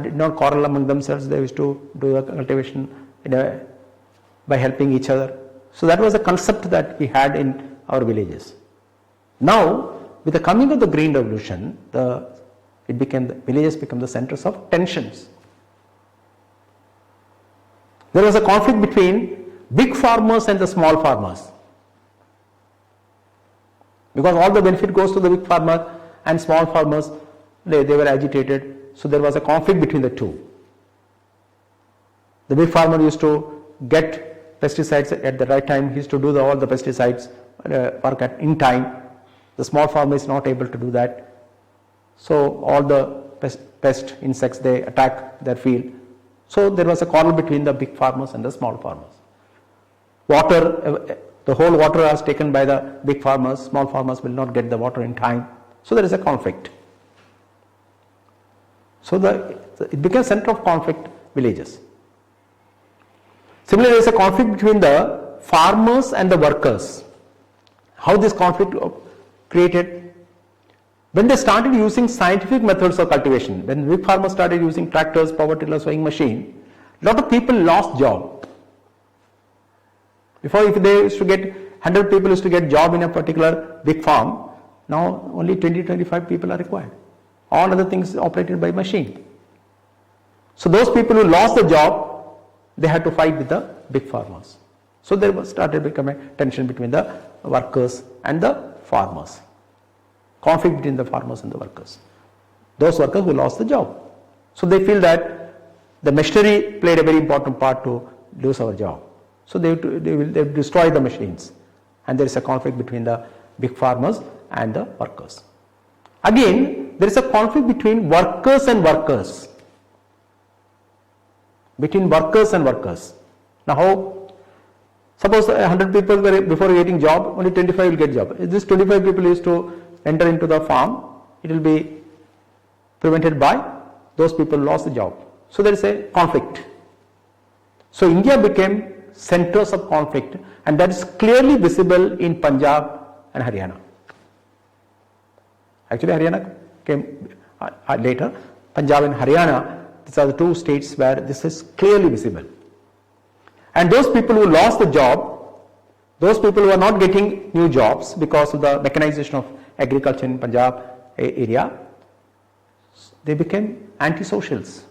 did not quarrel among themselves. They used to do the cultivation by helping each other. So that was a concept that we had in our villages. Now, with the coming of the green revolution, the villages become the centers of tensions. There was a conflict between big farmers and the small farmers, because all the benefit goes to the big farmer, and small farmers, they were agitated. So there was a conflict between the two. The big farmer used to get pesticides at the right time. He used to do all the pesticides work in time. The small farmer is not able to do that. So all the pest insects, they attack their field. So there was a quarrel between the big farmers and the small farmers. Water, the whole water is taken by the big farmers. Small farmers will not get the water in time. So there is a conflict. So it became a center of conflict villages. Similarly, there is a conflict between the farmers and the workers. How this conflict created? When they started using scientific methods of cultivation, when big farmers started using tractors, power tillers, sowing machine, a lot of people lost job. Before, if they used to get 100 people used to get job in a particular big farm, now only 20-25 people are required. All other things operated by machine. So those people who lost the job, they had to fight with the big farmers. So there started becoming tension between the workers and the farmers. Conflict between the farmers and the workers. Those workers who lost the job. So they feel that the machinery played a very important part to lose our job. So they destroy the machines. And there is a conflict between the big farmers and the workers. Again, there is a conflict between workers and workers. Between workers and workers. Now how? Suppose 100 people were before getting job, only 25 will get job. If this 25 people used to enter into the farm, it will be prevented by those people lost the job. So there is a conflict. So India became centers of conflict, and that is clearly visible in Punjab and Haryana. Actually, Haryana came later. Punjab and Haryana, these are the two states where this is clearly visible. And those people who lost the job, those people who are not getting new jobs because of the mechanization of agriculture in Punjab area, they became anti-socials.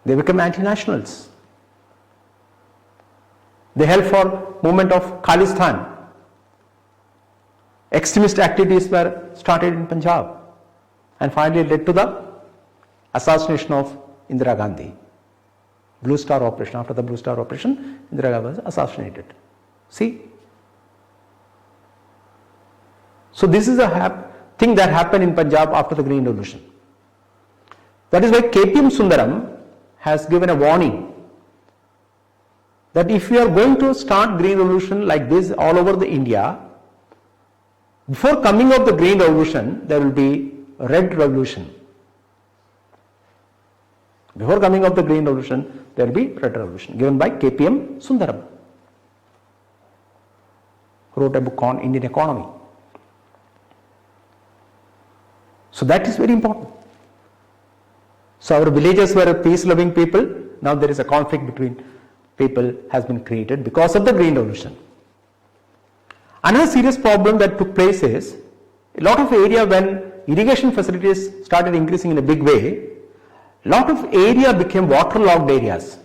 They became anti-nationals. They held for movement of Khalistan. Extremist activities were started in Punjab and finally led to the assassination of Indira Gandhi. Blue Star operation. After the Blue Star operation, Indira Gandhi was assassinated. See? So this is a thing that happened in Punjab after the Green Revolution. That is why KPM Sundaram has given a warning that if we are going to start Green Revolution like this all over the India, before coming of the Green Revolution, there will be a Red Revolution. Before coming of the Green Revolution, there will be Red Revolution, given by KPM Sundaram, who wrote a book on Indian economy. So that is very important. So our villages were peace-loving people. Now there is a conflict between people has been created because of the Green Revolution. Another serious problem that took place is a lot of area when irrigation facilities started increasing in a big way, a lot of area became waterlogged areas.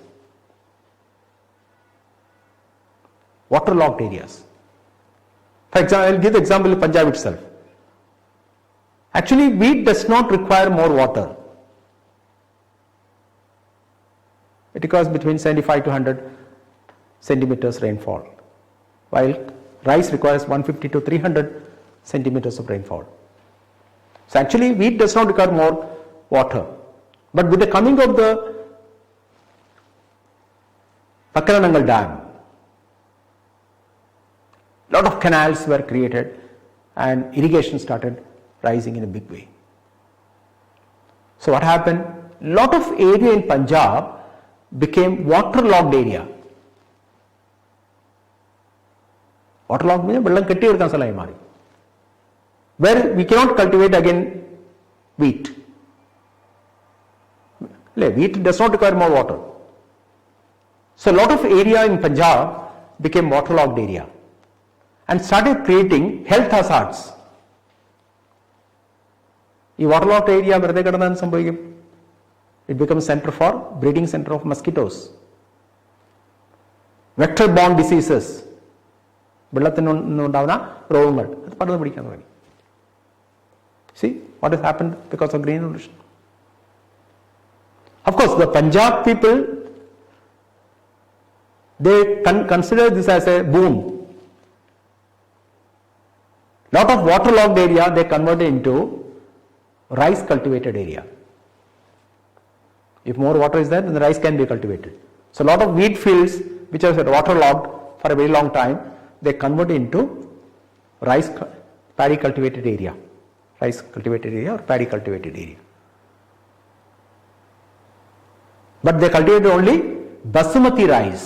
Waterlogged areas. For example, I will give the example of Punjab itself. Actually, wheat does not require more water. It requires between 75 to 100 centimeters rainfall, while rice requires 150 to 300 centimeters of rainfall. So actually, wheat does not require more water. But with the coming of the Pakkaranangal Dam, lot of canals were created and irrigation started rising in a big way. So what happened? Lot of area in Punjab became waterlogged area. Waterlogged means വെള്ളം കെട്ടി കിടക്കാൻ സ്ഥലമായി മാറി. Where we cannot cultivate again wheat. Wheat does not require more water. So a lot of area in Punjab became waterlogged area and started creating health hazards. ഈ waterlogged area വെറുതെ കിടന്നാൽ സംഭവിക്കും. It becomes center for breeding center of mosquitoes. Vector-borne diseases. വെള്ളത്തിൽ നിന്നുണ്ടാവുന്ന രോഗങ്ങൾ അത് പടർന്നു പിടിക്കാൻ തുടങ്ങി. See what has happened because of Green Revolution. Of course, the Punjab people, they consider this as a boon. Lot of waterlogged area they converted into rice cultivated area. If more water is there, then the rice can be cultivated. So a lot of wheat fields which are waterlogged for a very long time, they convert into rice paddy cultivated area. Rice cultivated area or paddy cultivated area. But they cultivated only basmati rice.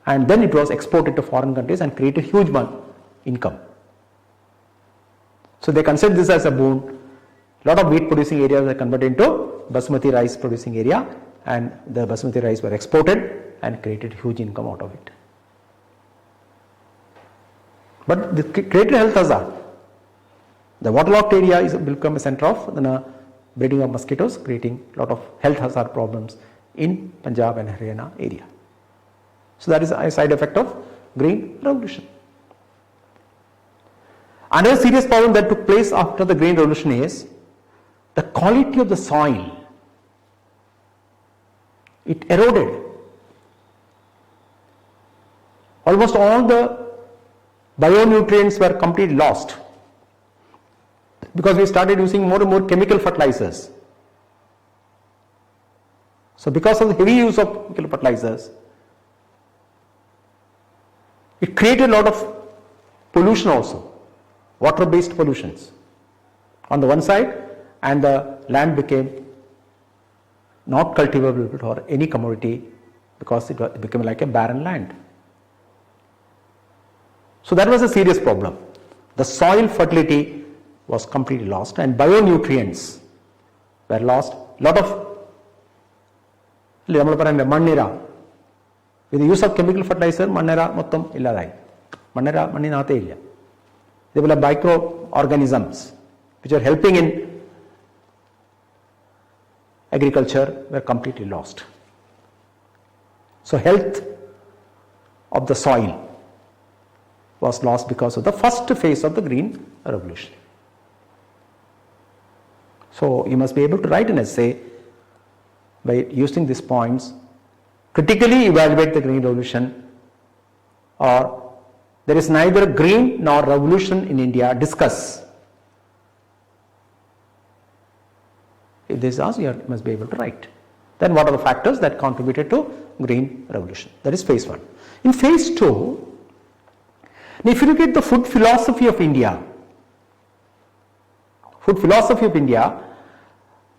And then it was exported to foreign countries and created huge income. So they consider this as a boon. Lot of wheat producing areas were converted into basmati rice producing area, and the basmati rice were exported and created huge income out of it. But the created health hazard. The waterlogged area is become a center of the breeding of mosquitoes, creating a lot of health hazard problems in Punjab and Haryana area. So that is a side effect of Green Revolution. Another serious problem that took place after the Green Revolution is the quality of the soil. It eroded. Almost all the bionutrients were completely lost because we started using more and more chemical fertilizers. So because of the heavy use of chemical fertilizers, it created a lot of pollution also, water-based pollutions on the one side, and the land became not cultivable for any commodity because it became like a barren land. So that was a serious problem. The soil fertility was completely lost and bionutrients were lost. Lot of mannira. With the use of chemical fertilizer, mannira mottam illadai. Mannira manninathe illa. They will have microorganisms which are helping in agriculture were completely lost. So health of the soil was lost because of the first phase of the green revolution. So you must be able to write an essay by using these points, critically evaluate the green revolution, or there is neither green nor revolution in India, discuss. If this is asked, you must be able to write. Then what are the factors that contributed to green revolution? That is phase 1. In phase 2, if you look at the food philosophy of India,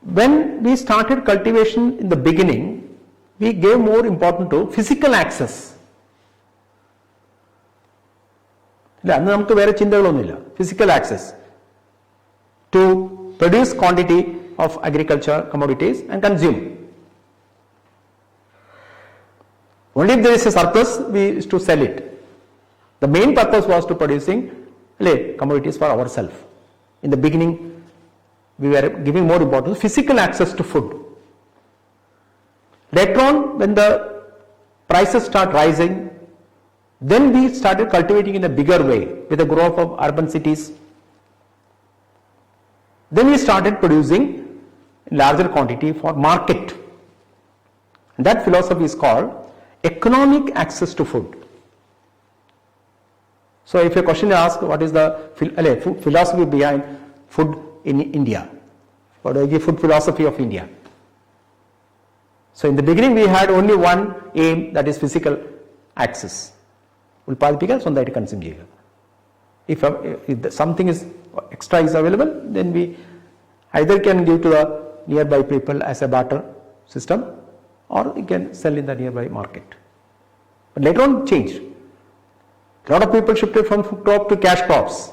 when we started cultivation in the beginning, we gave more importance to physical access. Physical access to produce quantity of agriculture commodities and consume. Only if there is a surplus, we used to sell it. The main purpose was to producing commodities for ourselves. In the beginning, we were giving more importance to physical access to food. Later on, when the prices start rising, then we started cultivating in a bigger way with the growth of urban cities. Then we started producing in larger quantity for market. And that philosophy is called economic access to food. So if a question is asked, what is the philosophy behind food in India? What is the food philosophy of India? So in the beginning we had only one aim, that is physical access. If something is extra is available, then we either can give to the nearby people as a barter system, or we can sell in the nearby market. But later on changed. A lot of people shifted from food crop to cash crops,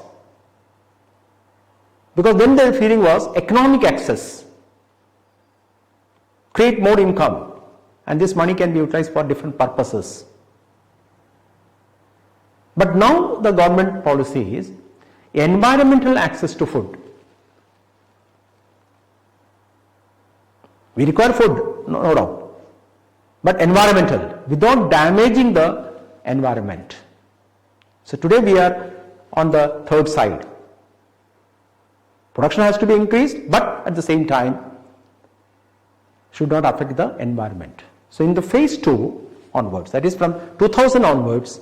because then their feeling was economic access, create more income, and this money can be utilized for different purposes. But now the government policy is environmental access to food. We require food, no doubt, but environmental, without damaging the environment. So today we are on the third side. Production has to be increased, but at the same time should not affect the environment. So in the phase 2 onwards, that is from 2000 onwards,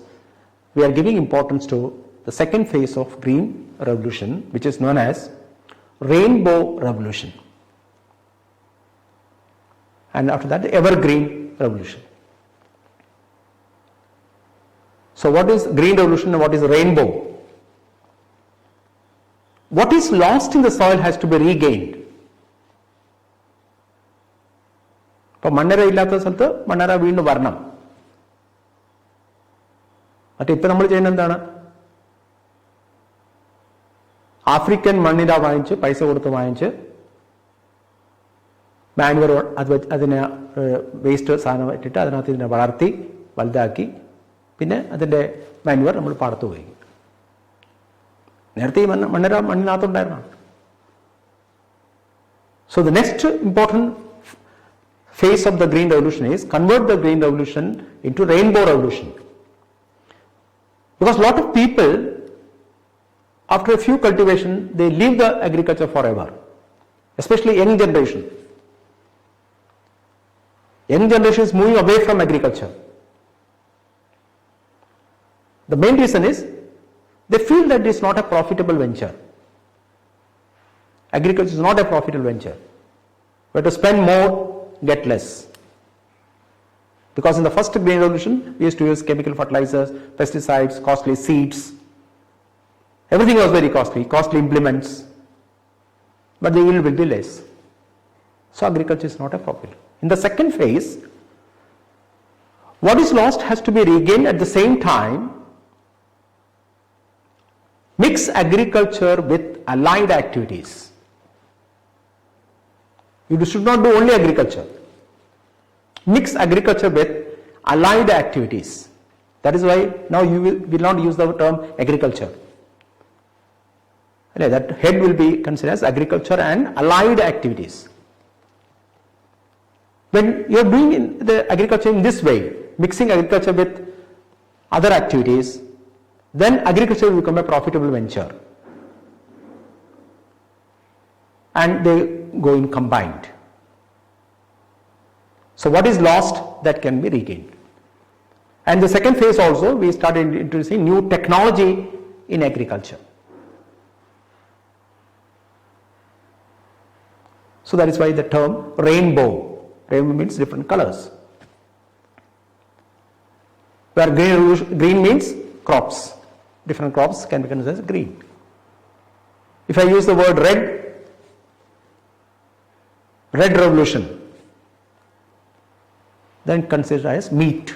we are giving importance to the second phase of green revolution, which is known as rainbow revolution. And after that, the evergreen revolution. So what is green revolution and what is rainbow? What is lost in the soil has to be regained. For Mannera illatha sthalathu Mannera veendum varanam. But ഇപ്പോൾ നമ്മൾ ചെയ്യുന്നത് എന്താണ്? African മണ്ണിര വാങ്ങിച്ച് പൈസ കൊടുത്ത് വാങ്ങിച്ച് manoeuvre അതിനെ വേസ്റ്റ് സാധനം ഇട്ടിട്ട് അതിനകത്ത് ഇതിനെ വളർത്തി വലുതാക്കി പിന്നെ അതിൻ്റെ മാനുവർ നമ്മൾ പാടത്ത് ഉപയോഗിക്കും. നേരത്തെ ഈ മണ്ണിര മണ്ണിനകത്തുണ്ടായിരുന്നു. So the next important phase of the green revolution is convert the green revolution into rainbow revolution. Because a lot of people, after a few cultivation, they leave the agriculture forever, especially young generation. Young generation is moving away from agriculture. The main reason is they feel that it is not a profitable venture. Agriculture is not a profitable venture. We have to spend more, get less. Because in the first green revolution, we used to use chemical fertilizers, pesticides, costly seeds. Everything was very costly implements. But the yield will be less. So agriculture is not a profit. In the second phase, what is lost has to be regained. At the same time, Mix agriculture with allied activities. You should not do only agriculture. Mix agriculture with allied activities. That is why now you will not use the term agriculture. That head will be considered as agriculture and allied activities. When you are doing the agriculture in this way, mixing agriculture with other activities, then agriculture will become a profitable venture. And they go in combined. So what is lost, that can be regained. And the second phase also, we started introducing new technology in agriculture. So that is why the term rainbow. Rainbow means different colors. Where green means crops. Different crops can be considered as green. If I use the word red, red revolution, then considered as meat.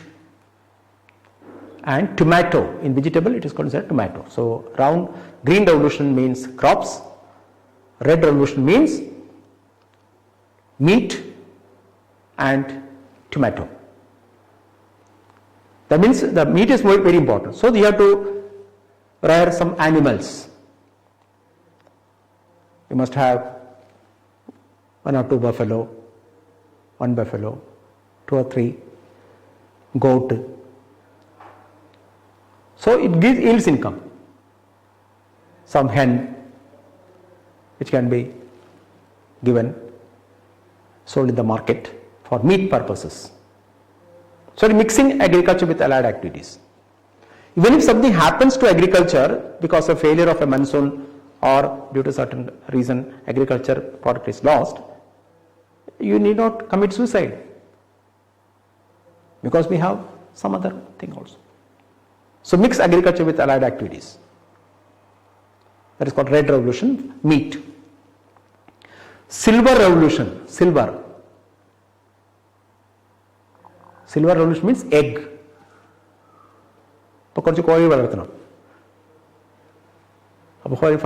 And tomato, in vegetable it is considered tomato. So round green revolution means crops, red revolution means meat and tomato. That means the meat is very important. So you have to rear some animals. You must have 1 or 2 buffalo, 1 buffalo, 2 or 3 goat. So it yields income. Some hen which can be given, sold in the market for meat purposes. So mixing agriculture with allied activities. Even if something happens to agriculture because of failure of a monsoon or due to certain reason agriculture product is lost, you need not commit suicide, because we have some other thing also. So mix agriculture with allied activities. That is called red revolution, meat. Silver revolution, silver. Silver revolution means egg. For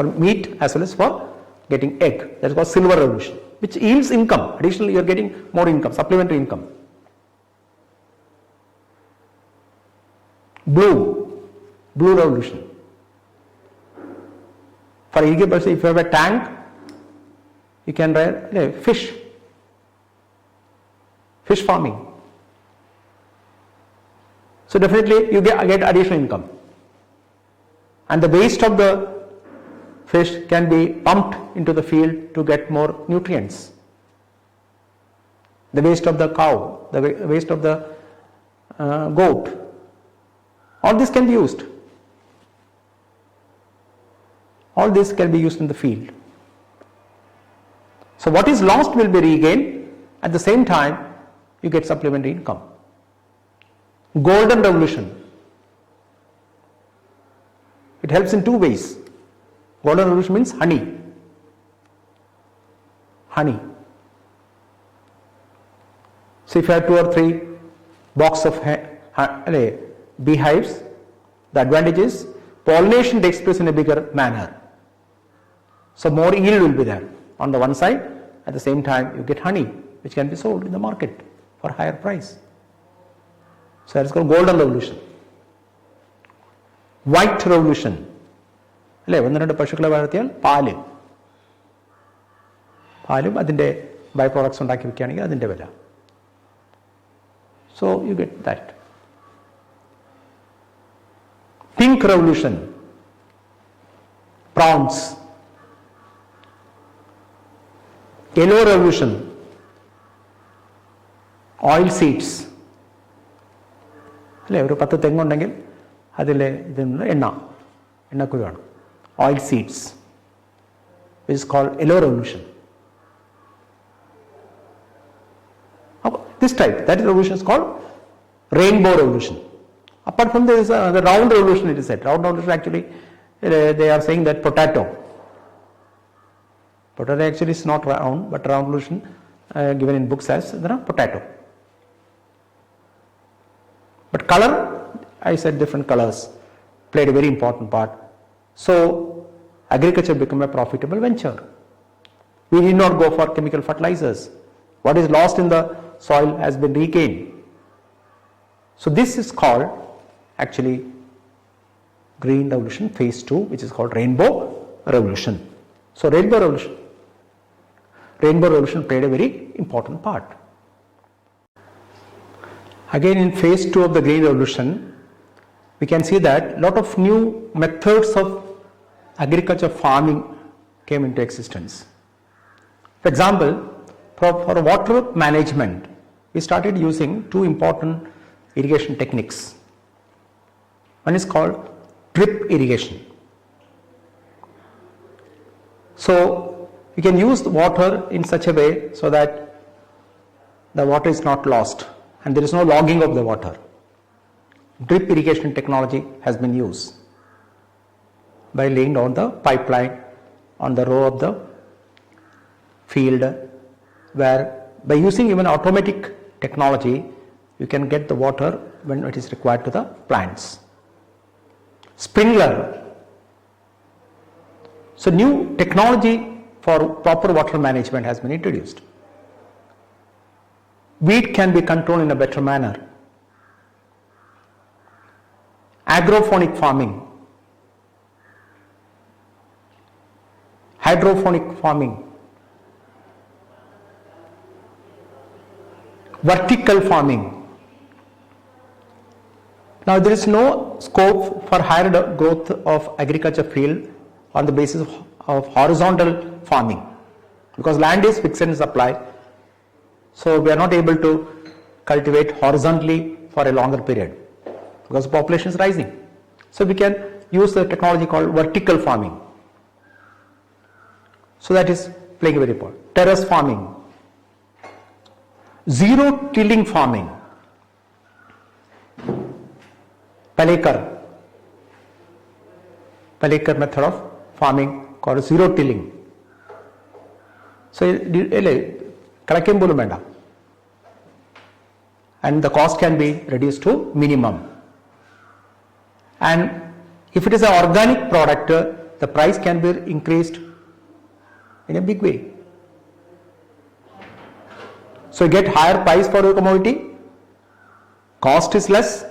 meat as well as for getting egg. That is called silver revolution, which yields income. Additionally, you are getting more income, supplementary income. Blue revolution. For irrigation, if you have a tank, you can rear fish farming. So definitely you get additional income. And the waste of the fish can be pumped into the field to get more nutrients. The waste of the cow, the waste of the goat, all this can be used. All this can be used in the field. So what is lost will be regained. At the same time, you get supplementary income. Golden revolution. It helps in 2 ways. Golden revolution means honey. Honey. So if you have 2 or 3 box of beehives, the advantage is pollination takes place in a bigger manner. So more yield will be there on the one side. At the same time, you get honey which can be sold in the market for higher price. So that is called golden revolution. White revolution. പശുക്കളെ വളർത്തിയാൽ പാലും അതിൻ്റെ by products ഉണ്ടാക്കി വയ്ക്കുകയാണെങ്കിൽ അതിൻ്റെ വില. So you get that. Pink revolution. Prawns. Yellow revolution. Oil seeds. ഒരു 10 തെങ്ങുണ്ടെങ്കിൽ അതിൽ ഇതിനുള്ള എണ്ണക്കുരുവാണ്. Oil seeds, which is called yellow revolution. This type, that revolution is called rainbow revolution. Apart from this, the round revolution it is said. Round revolution actually, they are saying that potato actually is not round, but round revolution given in books as potato. But color, I said different colors played a very important part So agriculture became a profitable venture. We need not go for chemical fertilizers. What is lost in the soil has been regained. So this is called actually Green Revolution phase 2, which is called Rainbow Revolution. So Rainbow Revolution played a very important part. Again, in phase 2 of the Green Revolution, we can see that a lot of new methods of agriculture farming came into existence. For example, for water management, we started using two important irrigation techniques. One is called drip irrigation. So you can use the water in such a way so that the water is not lost and there is no logging of the water. Drip irrigation technology has been used by laying down the pipeline on the row of the field, where by using even automatic technology you can get the water when it is required to the plants. Sprinkler. So new technology for proper water management has been introduced. Weed can be controlled in a better manner. Agrophonic farming, hydroponic farming, vertical farming. Now there is no scope for higher growth of agriculture field on the basis of horizontal farming, because land is fixed in supply, so we are not able to cultivate horizontally for a longer period because the population is rising. So we can use the technology called vertical farming. So that is playing a very important. Terrace farming, zero tilling farming, Palekar method of farming called zero tilling. So and the cost can be reduced to minimum. And if it is an organic product, the price can be increased in a big way. So you get higher price for your commodity, cost is less,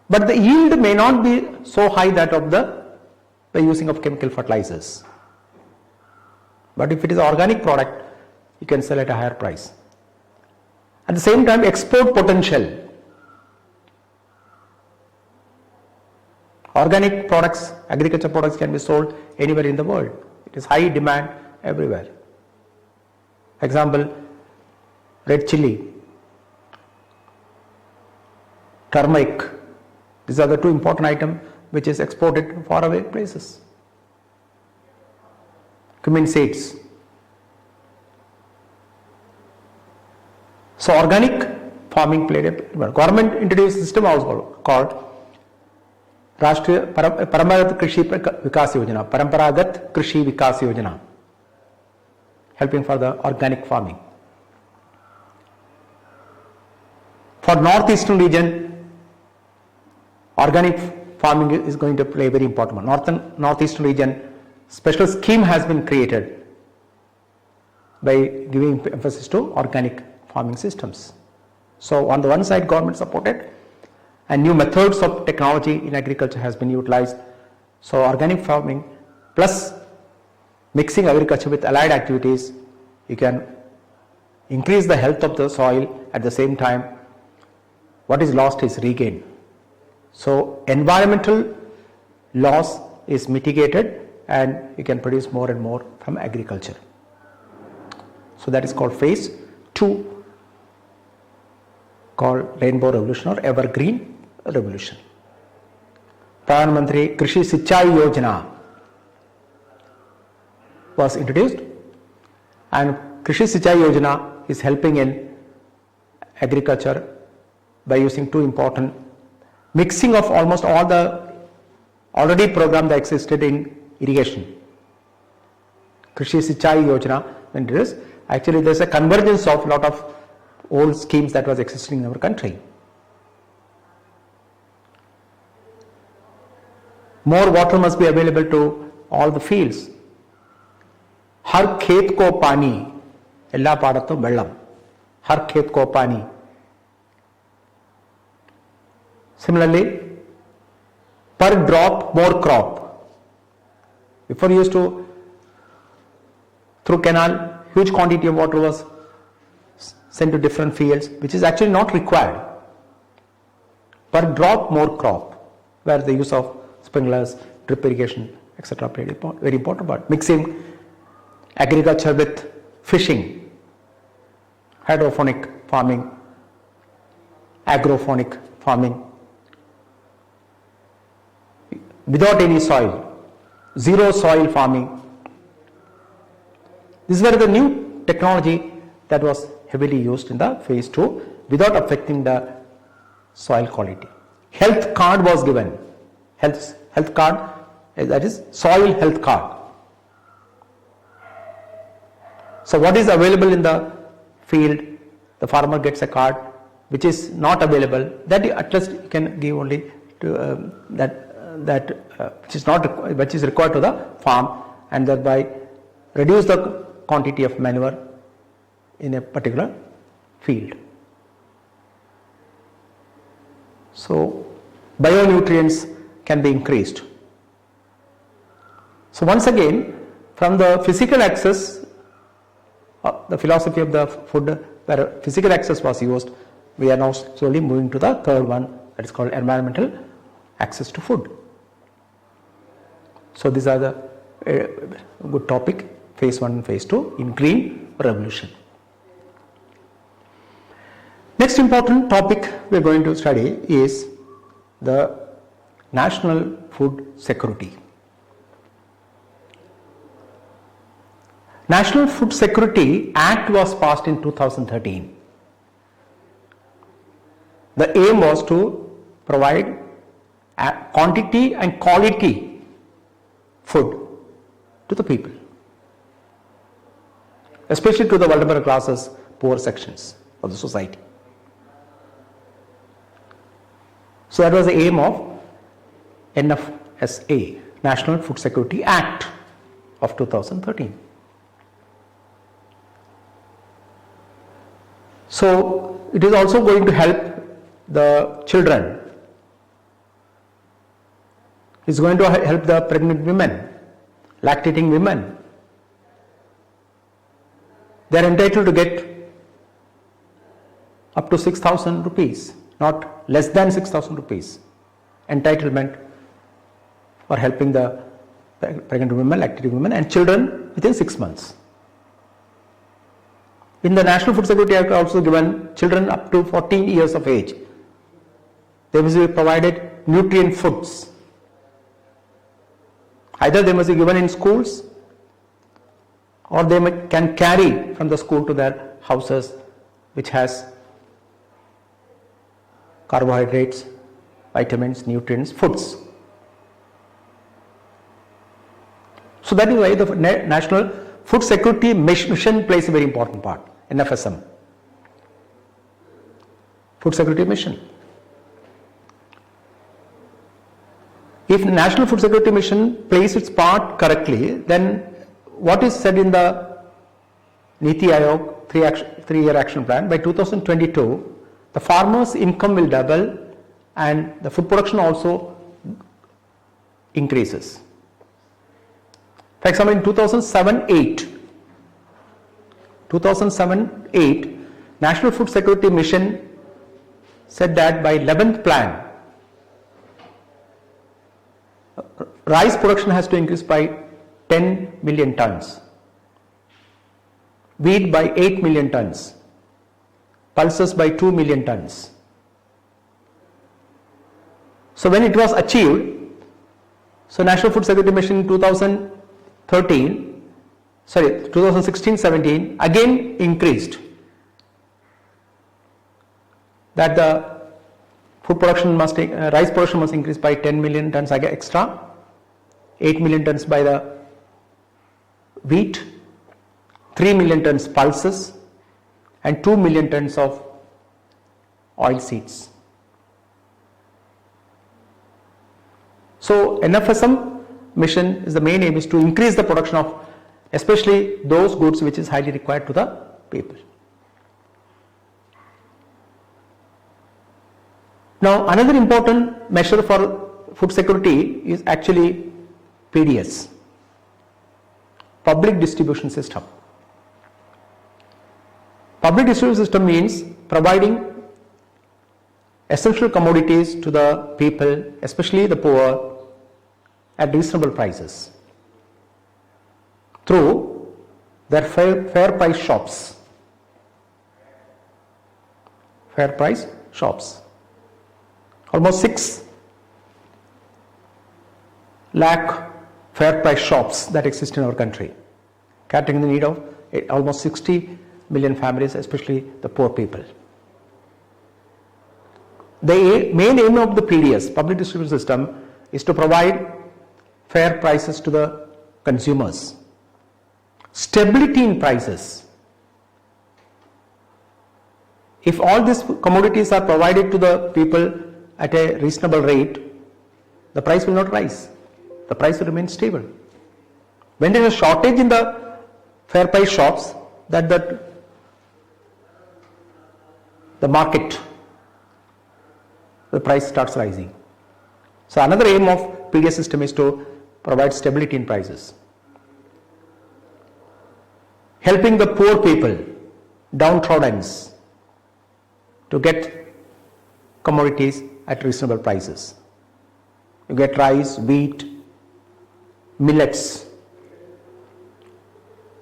but the yield may not be so high that of by using of chemical fertilizers. But if it is an organic product, you can sell at a higher price. At the same time, export potential. Organic products, agriculture products can be sold anywhere in the world. It is high demand everywhere. Example, red chili, turmeric. These are the two important items which is exported to faraway places. Cumin seeds. So organic farming played a government introduced a system also called Rashtriya Parambaragat Krishi Vikas Yojana, Parambaragat Krishi Vikas Yojana, helping for the organic farming. For northeastern region, organic farming is going to play a very important one. Northeastern region, special scheme has been created by giving emphasis to organic farming systems. So on the one side, government supported, and new methods of technology in agriculture has been utilized. So organic farming plus mixing agriculture with allied activities, you can increase the health of the soil. At the same time, what is lost is regained. So environmental loss is mitigated and you can produce more and more from agriculture. So that is called phase 2, called Rainbow Revolution or Evergreen Revolution. Pradhan Mantri Krishi Sinchai Yojana was introduced, and Krishi Sinchai Yojana is helping in agriculture by using two important mixing of almost all the already program that existed in irrigation. Krishi Sinchai Yojana, when it is actually there is a convergence of lot of old schemes that was existing in our country. More water must be available to all the fields. हर खेत को पानी, എല്ലാ പാടത്തും വെള്ളം, हर खेत को पानी. Similarly, per drop more crop. Before you used to, through canal, huge quantity of water was sent to different fields, which is actually not required. Per drop more crop, where the use of sprinklers, drip irrigation, etc. played a very important part. Mixing agriculture with fishing, hydroponic farming, agrophonic farming, without any soil, zero soil farming. These were the new technology that was heavily used in the phase 2 without affecting the soil quality. Health card was given. Health card, that is soil health card. So what is available in the field, the farmer gets a card. Which is not available, that at least you can give only to which is required to the farm, and thereby reduce the quantity of manure in a particular field. So bionutrients can be increased. So once again, from the physical access, the philosophy of the food where physical access was used, we are now slowly moving to the third one, that is called environmental access to food. So these are the good topic, phase 1 and phase 2 in green revolution. Next important topic we are going to study is the National Food Security. National Food Security Act was passed in 2013. The aim was to provide quantity and quality food to the people, especially to the vulnerable classes, poor sections of the society. So that was the aim of NFSA, National Food Security Act of 2013. So it is also going to help the children. It's going to help the pregnant women, lactating women. They are entitled to get up to 6,000 rupees, not less than 6,000 rupees. Entitlement for helping the pregnant women, lactating women, and children within 6 months. In the National Food Security Act also given children up to 14 years of age, they must be provided nutrient foods. Either they must be given in schools, or they can carry from the school to their houses, which has carbohydrates, vitamins, nutrients, foods. So that is why the National Food Security Mission plays a very important part, NFSM. Food Security Mission. If the National Food Security Mission plays its part correctly, then what is said in the Niti Aayog 3-year action plan, by 2022, the farmers' income will double and the food production also increases. For example, in 2007-8, National Food Security Mission said that by 11th plan, rice production has to increase by 10 million tons, wheat by 8 million tons, pulses by 2 million tons. So when it was achieved, so National Food Security Mission in 2016-17 again increased, that the food production must, rice production must increase by 10 million tons extra, 8 million tons by the wheat, 3 million tons pulses, and 2 million tons of oil seeds. So So NFSM mission is the main aim is to increase the production of especially those goods which is highly required to the people. Now another important measure for food security is actually PDS, Public Distribution System. Public distribution system means providing essential commodities to the people, especially the poor, at reasonable prices through their fair price shops. Fair price shops. Almost 6 lakh fair price shops that exist in our country, catering the need of almost 60 million families, especially the poor people. The main aim of the PDS, Public Distribution System, is to provide fair prices to the consumers, stability in prices. If all these commodities are provided to the people at a reasonable rate, the price will not rise. The price will remain stable. When there is a shortage in the fair price shops, the market, the price starts rising. So another aim of PDS system is to provide stability in prices. Helping the poor people, downtrodden, to get commodities at reasonable prices. You get rice, wheat, millets,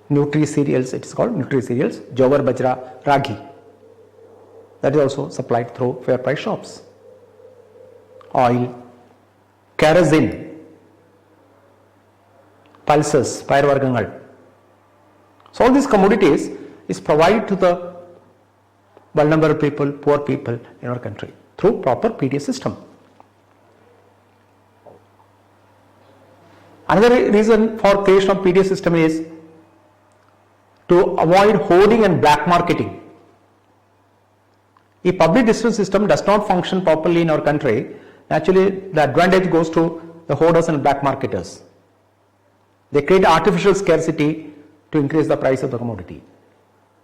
nutri cereals, it is called nutri cereals, jowar, bajra, ragi. That is also supplied through fair price shops. Oil, kerosene, pulses, payarvargangal. So all these commodities is provided to the vulnerable people, poor people in our country through proper PDS system. Another reason for creation of PDS system is to avoid hoarding and black marketing. If public distribution system does not function properly in our country, naturally the advantage goes to the hoarders and black marketers. They create artificial scarcity to increase the price of the commodity.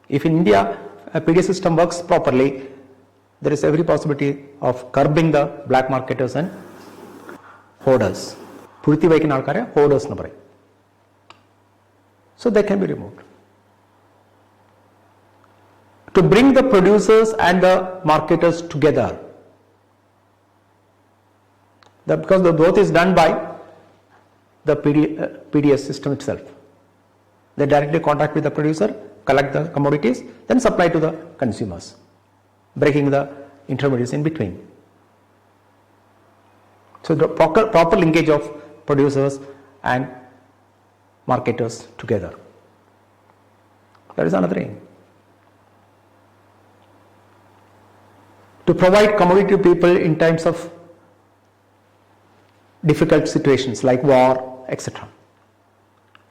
If in India a PDS system works properly, there is every possibility of curbing the black marketers and hoarders. Puriti vaikin alkare hoarders na parayum. So they can be removed. To bring the producers and the marketers together, because the growth is done by the PDS system itself. They directly contact with the producer, collect the commodities, then supply to the consumers, breaking the intermediaries in between. So the proper linkage of producers and marketers together. That is another aim. To provide commodity to people in times of difficult situations like war, etc.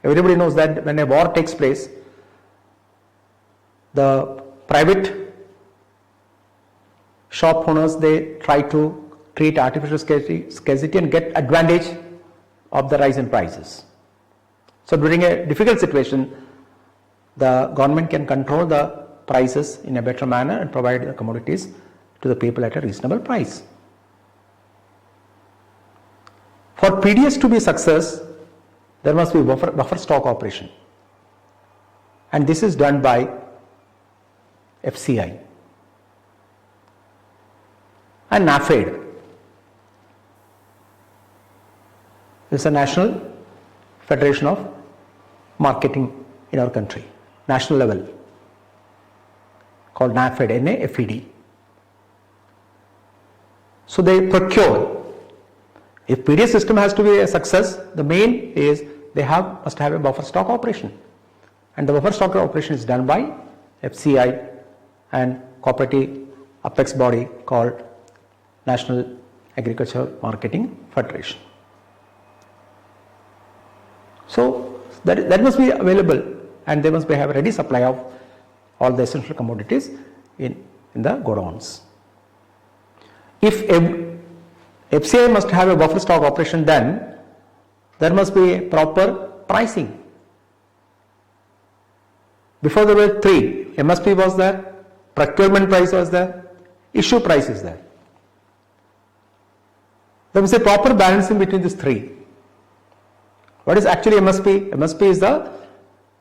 Everybody knows that when a war takes place, the private shop owners, they try to create artificial scarcity and get advantage of the rise in prices. So during a difficult situation, the government can control the prices in a better manner and provide the commodities to the people at a reasonable price. For PDS to be a success, there must be buffer stock operation, and this is done by FCI and NAFED. This is a National Federation of Marketing in our country, national level, called NAFED, N-A-F-E-D. So they procure. If PDS system has to be a success, the main is they must have a buffer stock operation, and the buffer stock operation is done by FCI and cooperative apex body called National Agriculture Marketing Federation. So that must be available, and they must have a ready supply of all the essential commodities in the godowns. If FCI must have a buffer stock operation, then there must be a proper pricing. Before there were three. MSP was there, procurement price was there, issue price is there. There must be a proper balancing between these three. What is actually MSP? MSP is the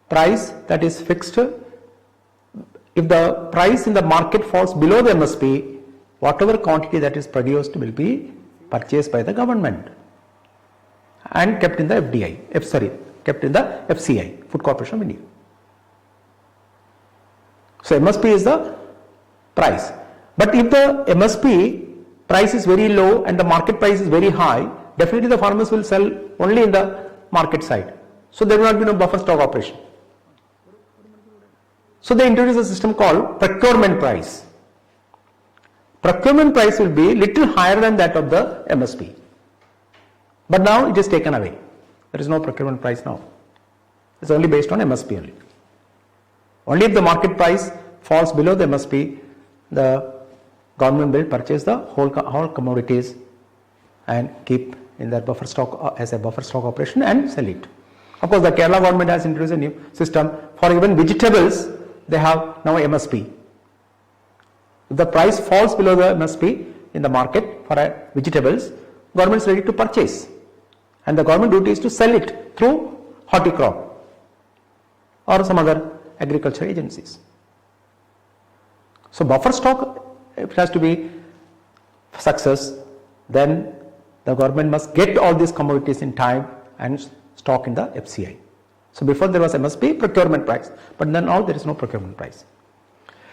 price that is fixed. If the price in the market falls below the MSP, whatever quantity that is produced will be purchased by the government and kept in the kept in the FCI, Food Corporation of India. So MSP is the price. But if the MSP price is very low and the market price is very high, definitely the farmers will sell only in the market side. So there will not be no buffer stock operation. So they introduced a system called procurement price. Procurement price will be little higher than that of the MSP. But now it is taken away. There is no procurement price now. It's only based on MSP only. Only if the market price falls below the MSP, the government will purchase the whole commodities and keep in their buffer stock as a buffer stock operation and sell it. Of course, the Kerala government has introduced a new system for even vegetables. They have now MSP. If the price falls below the MSP in the market for vegetables, government is ready to purchase, and the government duty is to sell it through horticrop or some other agriculture agencies. So buffer stock, if it has to be success, then the government must get all these commodities in time and stock in the FCI. So before there was MSP, procurement price, but then now there is no procurement price.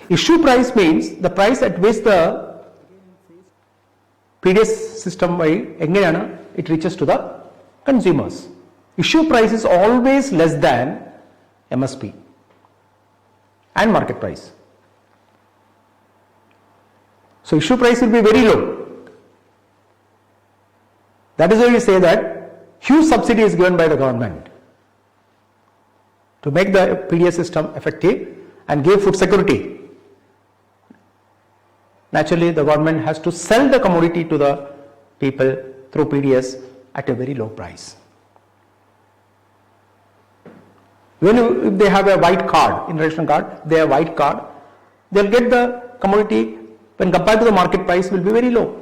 Issue price means the price at which the PDS system it reaches to the consumers. Issue price is always less than MSP and market price. So issue price will be very low. That is why we say that huge subsidy is given by the government to make the PDS system effective and give food security. Naturally, the government has to sell the commodity to the people through PDS at a very low price. If they have a white card, in ration card, they have a white card, they will get the commodity when compared to the market price will be very low.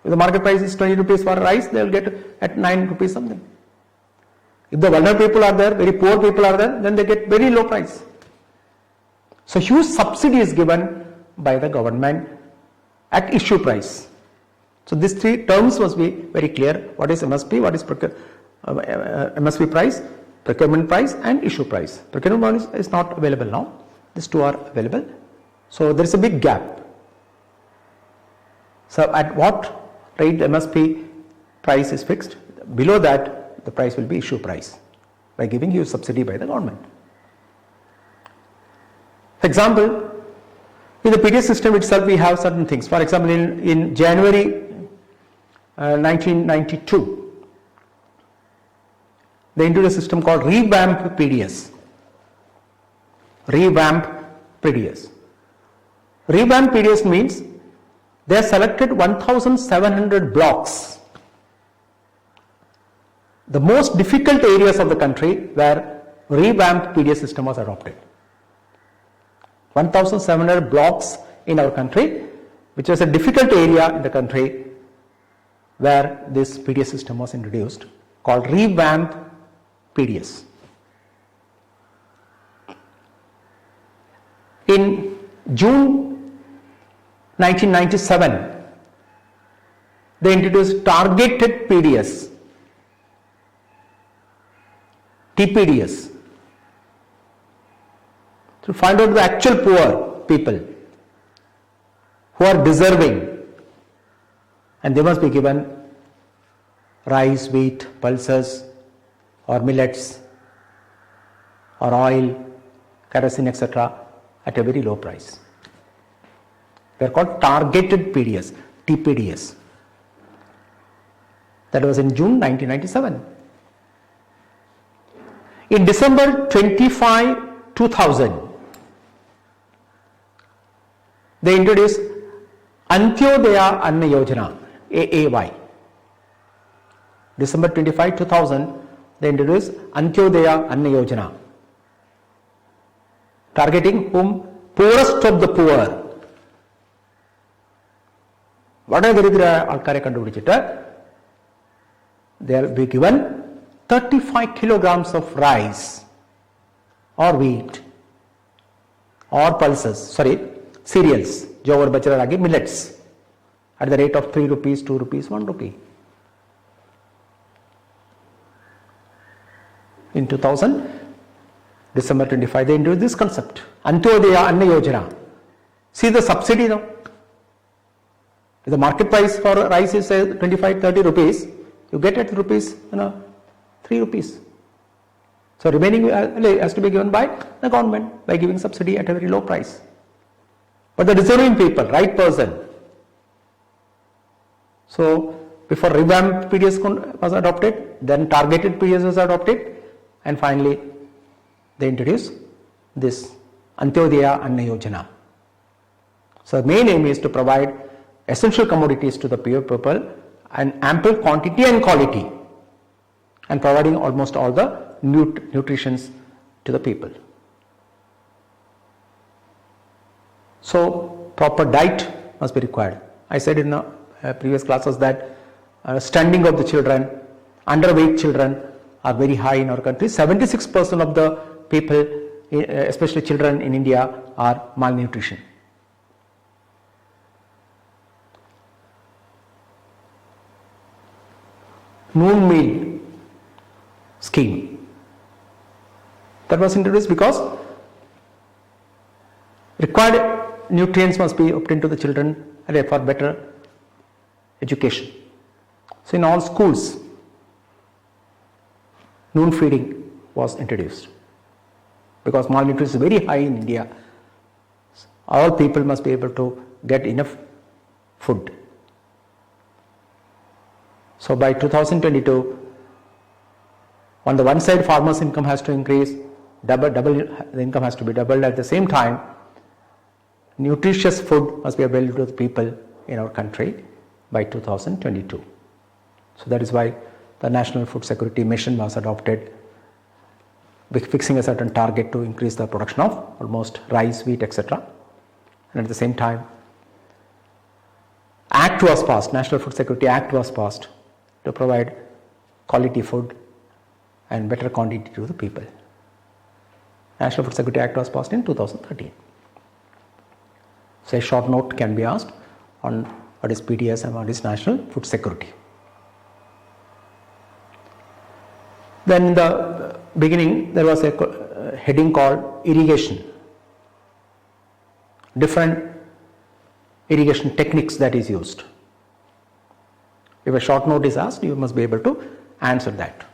If the market price is 20 rupees for rice, they will get at 9 rupees something. If the vulnerable people are there, very poor people are there, then they get very low price. So huge subsidy is given by the government at issue price. So these three terms must be very clear. What is MSP, what is MSP price, procurement price and issue price. Procurement price is not available now. These two are available. So there is a big gap. So at what rate MSP price is fixed? Below that the price will be issue price by giving you subsidy by the government. For example, in the PDS system itself we have certain things. For example, in January 1992, they introduced a system called Revamp PDS. Revamp PDS. Revamp PDS means they have selected 1,700 blocks, the most difficult areas of the country where revamped PDS system was adopted. 1,700 blocks in our country, which was a difficult area in the country where this PDS system was introduced, called Revamp PDS. In June 1997, they introduced Targeted PDS, TPDS, to find out the actual poor people who are deserving, and they must be given rice, wheat, pulses or millets or oil, kerosene, etc. at a very low price. They are called Targeted PDS, TPDS. That was in June 1997. In December 25, 2000, they introduced Antyodaya Anna Yojana. AAY. December 25, 2000, they introduced Antyodaya Anna Yojana, targeting whom? Poorest of the poor. വളരെ ദരിദ്രരായ ആൾക്കാരെ കണ്ടുപിടിച്ചിട്ട് they will be given 35 kilograms of rice or wheat or pulses, cereals, jowar bachara ragi, millets at the rate of 3 rupees, 2 rupees, 1 rupee. In 2000, December 25, they introduced this concept, Antyodaya Anna Yojana. See the subsidy now. If the market price for rice is 25, 30 rupees, you get at rupees, 3 rupees. So remaining has to be given by the government by giving subsidy at a very low price. But the deserving people, right person. So before revamped PDS was adopted, then targeted PDS was adopted, and finally they introduced this Antyodaya Anna Yojana. So the main aim is to provide essential commodities to the poor people and ample quantity and quality, and providing almost all the nutrition to the people. So proper diet must be required. I said in the previous classes that stunting of the children, underweight children are very high in our country. 76% of the people, especially children in India, are malnutrition. Noon meal scheme that was introduced because required nutrients must be obtained to the children for better education. So in all schools, noon feeding was introduced because malnutrition is very high in India. All people must be able to get enough food. So by 2022, on the one side, farmers' income has to increase, the income has to be doubled. At the same time, nutritious food must be available to the people in our country by 2022. So that is why the National Food Security Mission was adopted, fixing a certain target to increase the production of almost rice, wheat, etc. And at the same time, Act was passed, National Food Security Act was passed to provide quality food and better quantity to the people. National Food Security Act was passed in 2013. So a short note can be asked on what is PDS and what is National Food Security. Then in the beginning there was a heading called irrigation, different irrigation techniques that is used. If a short note is asked, you must be able to answer that.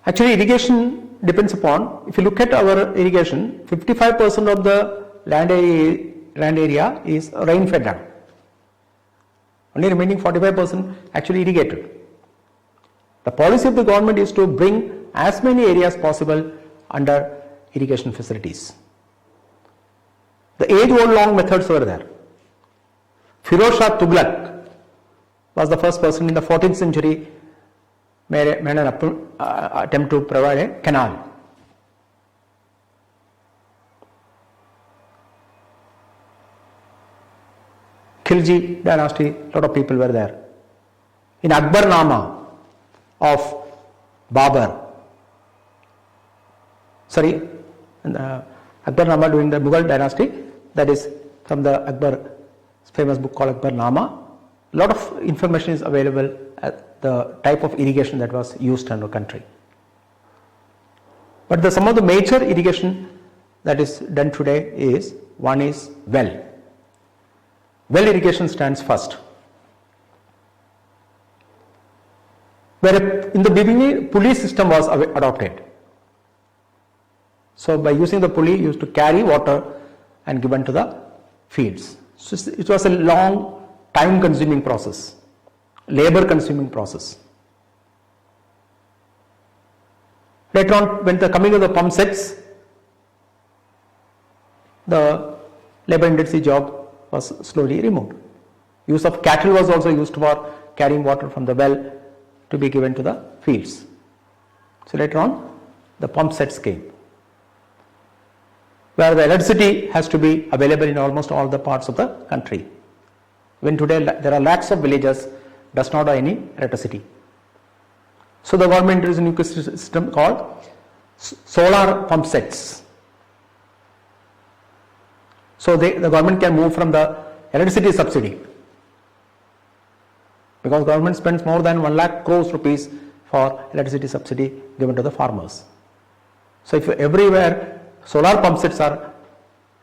Actually, irrigation depends upon, if you look at our irrigation, 55% of the land area is rain fed land. Only remaining 45% actually irrigated. The policy of the government is to bring as many areas possible under irrigation facilities. The age-old long methods were there. Firoz Shah Tughlaq was the first person in the 14th century made an attempt to provide a canal. Khilji dynasty, a lot of people were there. In Akbarnama of Babur, Akbarnama during the Mughal dynasty, that is from the Akbar famous book called Akbarnama. A lot of information is available at the type of irrigation that was used in our country. But some of the major irrigation that is done today is, one is well. Well irrigation stands first. Where in the beginning, pulley system was adopted. So by using the pulley, you used to carry water and given to the fields. So it was a long, time-consuming process, labor-consuming process. Later on, when the coming of the pump sets, the labor-intensive job was slowly removed. Use of cattle was also used for carrying water from the well to be given to the fields. So later on, the pump sets came, where the electricity has to be available in almost all the parts of the country. When today there are lakhs of villages does not have any electricity. So the government introduced a new system called solar pump sets. So the government can move from the electricity subsidy, because government spends more than 1 lakh crores rupees for electricity subsidy given to the farmers. So if everywhere solar pump sets are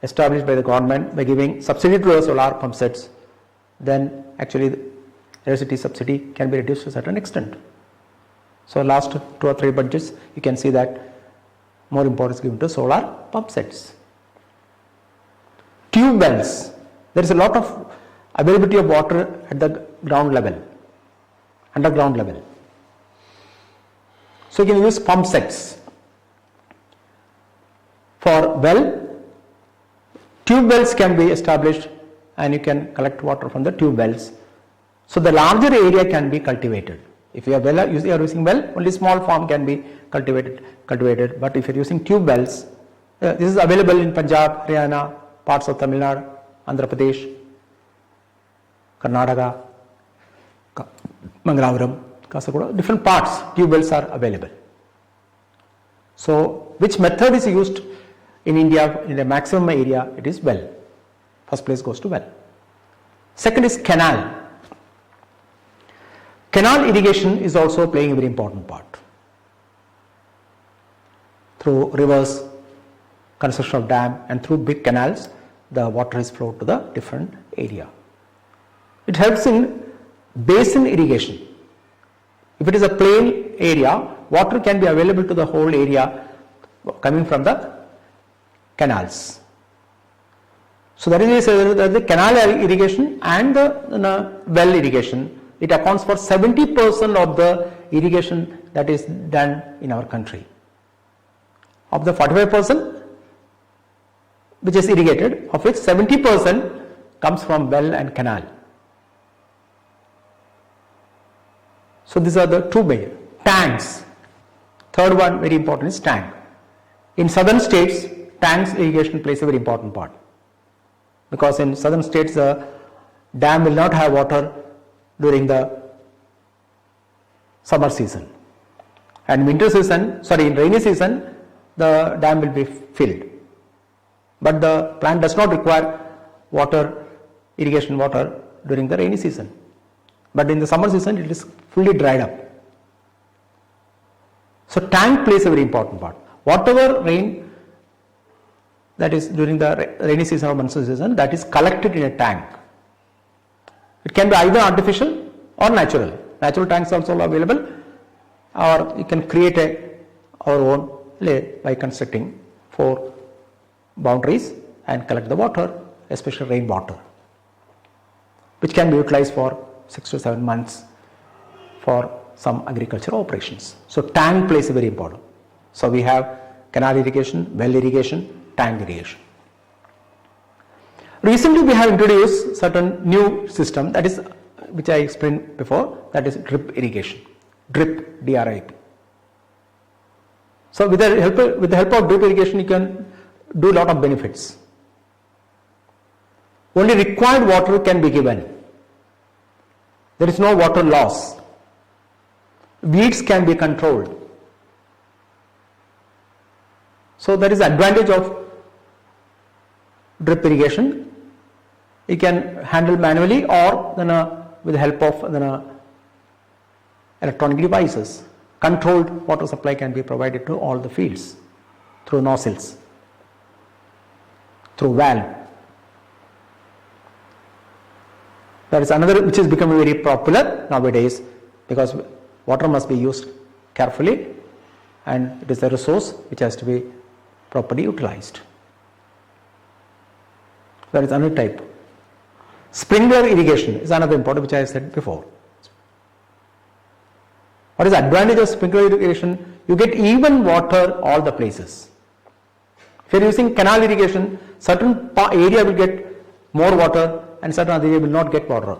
established by the government by giving subsidy to the solar pump sets, then actually the electricity subsidy can be reduced to a certain extent. So last 2 or 3 budgets you can see that more importance given to solar pump sets. Tube wells, there is a lot of availability of water at the ground level, underground level. So you can use pump sets. For well, tube wells can be established and you can collect water from the tube wells. So the larger area can be cultivated. If you are using well, only small farm can be cultivated. But if you are using tube wells, this is available in Punjab, Haryana, parts of Tamil Nadu, Andhra Pradesh, Karnataka, Mangalapuram, Kasaragod, different parts tube wells are available. So which method is used in India in the maximum area? It is well. First place goes to well. Second is canal. Canal irrigation is also playing a very important part. Through rivers, construction of dam, and through big canals, the water is flowed to the different area. It helps in basin irrigation. If it is a plain area, water can be available to the whole area coming from the canals. So that is the canal irrigation and the well irrigation. It accounts for 70% of the irrigation that is done in our country. Of the 45% which is irrigated, of which 70% comes from well and canal. So these are the two major. Tanks. Third one very important is tank. In southern states, tanks irrigation plays a very important part, because in southern states the dam will not have water during the summer season, and in rainy season the dam will be filled, but the plant does not require irrigation water during the rainy season, but in the summer season it is fully dried up. So tank plays a very important part. Whatever rain that is during the rainy season or monsoon season, that is collected in a tank. It can be either artificial or natural. Natural tanks also available, or you can create our own by constructing 4 boundaries and collect the water, especially rain water, which can be utilized for 6 to 7 months for some agricultural operations. So tank plays a very important. So we have canal irrigation, well irrigation, tank irrigation. Recently we have introduced certain new system, that is, which I explained before, that is drip irrigation. Drip, DRIP. So with the help of drip irrigation you can do a lot of benefits. Only required water can be given. There is no water loss. Weeds can be controlled. So there is advantage of drip irrigation. You can handle manually or with the help of electronic devices. Controlled water supply can be provided to all the fields through nozzles, through valve. That is another which is becoming very popular nowadays, because water must be used carefully and it is a resource which has to be properly utilized. That is another type. Sprinkler irrigation is another important, which I said before. What is the advantage of sprinkler irrigation? You get even water all the places. If you are using canal irrigation, certain area will get more water and certain other area will not get water.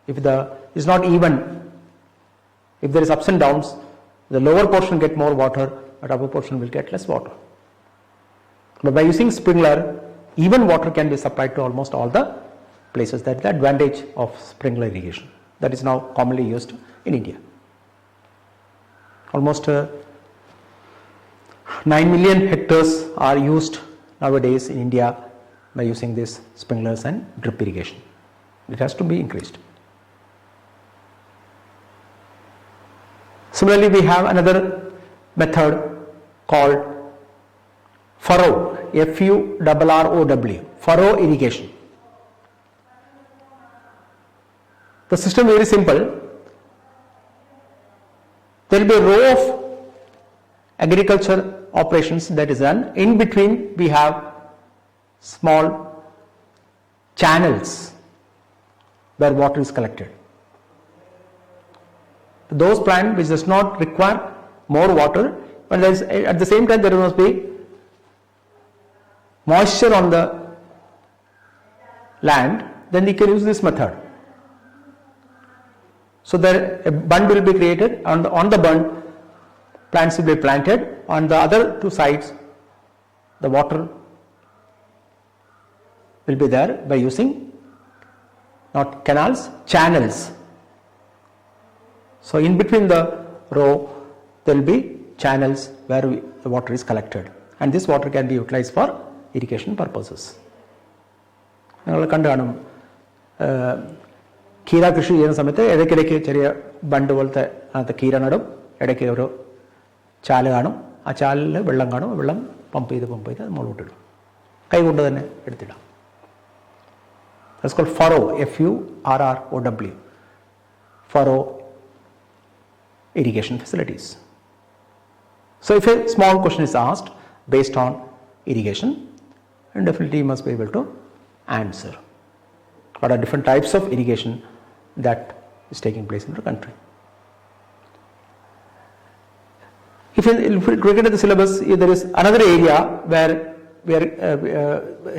If it's not even, if there is ups and downs, the lower portion get more water, but upper portion will get less water. But by using sprinkler, even water can be supplied to almost all the places. That is the advantage of sprinkler irrigation that is now commonly used in India. Almost 9 million hectares are used nowadays in India by using these sprinklers and drip irrigation. It has to be increased. Similarly, we have another method called furrow, F-U-R-R-O-W, furrow irrigation. The system is very simple. There will be a row of agriculture operations that is done. In between, we have small channels where water is collected. Those plants which does not require more water, but there is, at the same time there must be moisture on the land, then we can use this method. So there a bund will be created, and on the bund plants will be planted. On the other two sides the water will be there by using not canals, channels. So in between the row there will be channels where the water is collected, and this water can be utilized for irrigation purposes. നിങ്ങൾ കണ്ടു കാണും കീര കൃഷി ചെയ്യുന്ന സമയത്ത് ഇടയ്ക്കിടയ്ക്ക് ചെറിയ ബണ്ട് പോലത്തെ അതിനകത്ത് കീര നടും, ഇടയ്ക്ക് ഒരു ചാല് കാണും, ആ ചാലിൽ വെള്ളം കാണും, വെള്ളം പമ്പ് ചെയ്ത് മുകളിലോട്ടിടും, കൈ കൊണ്ട് തന്നെ എടുത്തിടാം. That's called furrow, F-U-R-R-O-W, furrow irrigation facilities. So if a small question is asked based on irrigation, and definitely you must be able to answer what are different types of irrigation that is taking place in the country. If you look at the syllabus, there is another area where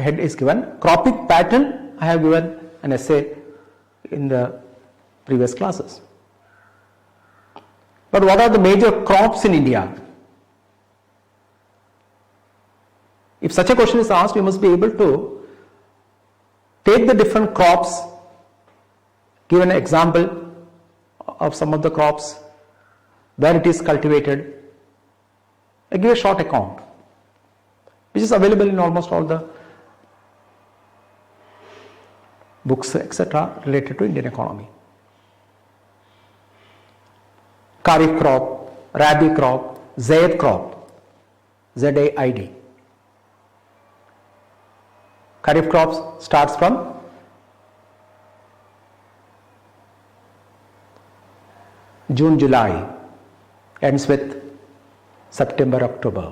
head is given cropping pattern. I have given an essay in the previous classes. But what are the major crops in India? If such a question is asked, you must be able to take the different crops, give an example of some of the crops, where it is cultivated, and give a short account, which is available in almost all the books, etc., related to Indian economy. Kharif crop, Rabi crop, Zaid crop, Z-A-I-D. Kharif crops starts from June, July, ends with September, October.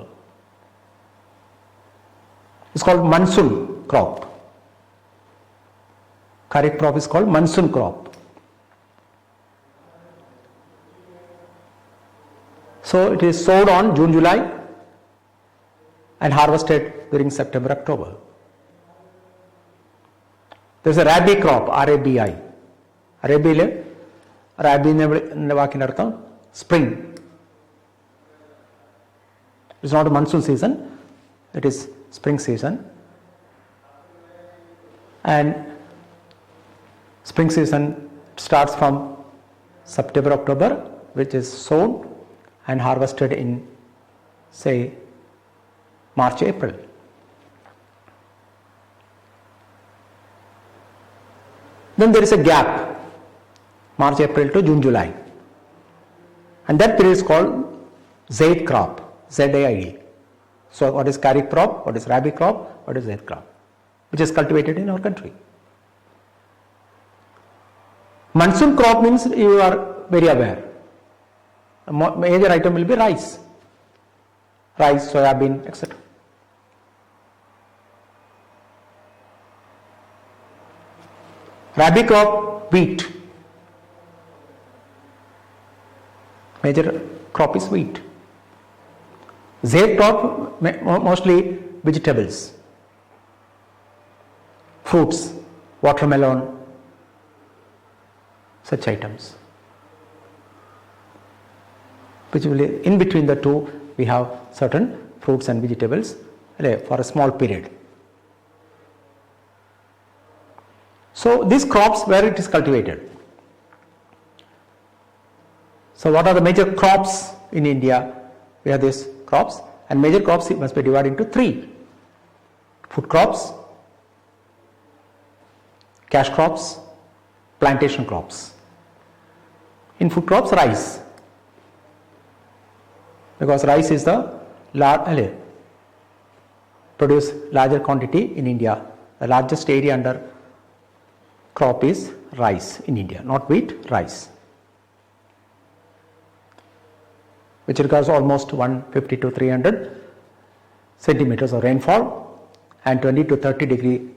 It's called monsoon crop. Kharif crop is called monsoon crop. So it is sowed on June, July and harvested during September, October. There is a Rabi crop, R-A-B-I. Rabi എന്ന വാക്കിൻ്റെ അർത്ഥം spring. It is not a monsoon season, it is spring season. And spring season starts from September, October, which is sown and harvested in, say, March, April. Then there is a gap, March, April to June, July, and that period is called Zaid crop, Z-A-I-D. So what is Kharif crop, what is Rabi crop, what is Zaid crop, which is cultivated in our country. Monsoon crop means you are very aware. A major item will be rice, soybean, etc. Rabi crop, wheat. Major crop is wheat. Zaid crop, mostly vegetables, fruits, watermelon, such items. Which will, in between the two, we have certain fruits and vegetables for a small period. So these crops, where it is cultivated. So what are the major crops in India? We have these crops, and major crops must be divided into three: food crops, cash crops, plantation crops. In food crops, rice, because rice is the produce larger quantity in India. The largest area under crop is rice in India, not wheat, rice, which requires almost 150 to 300 centimeters of rainfall and 20 to 30 degree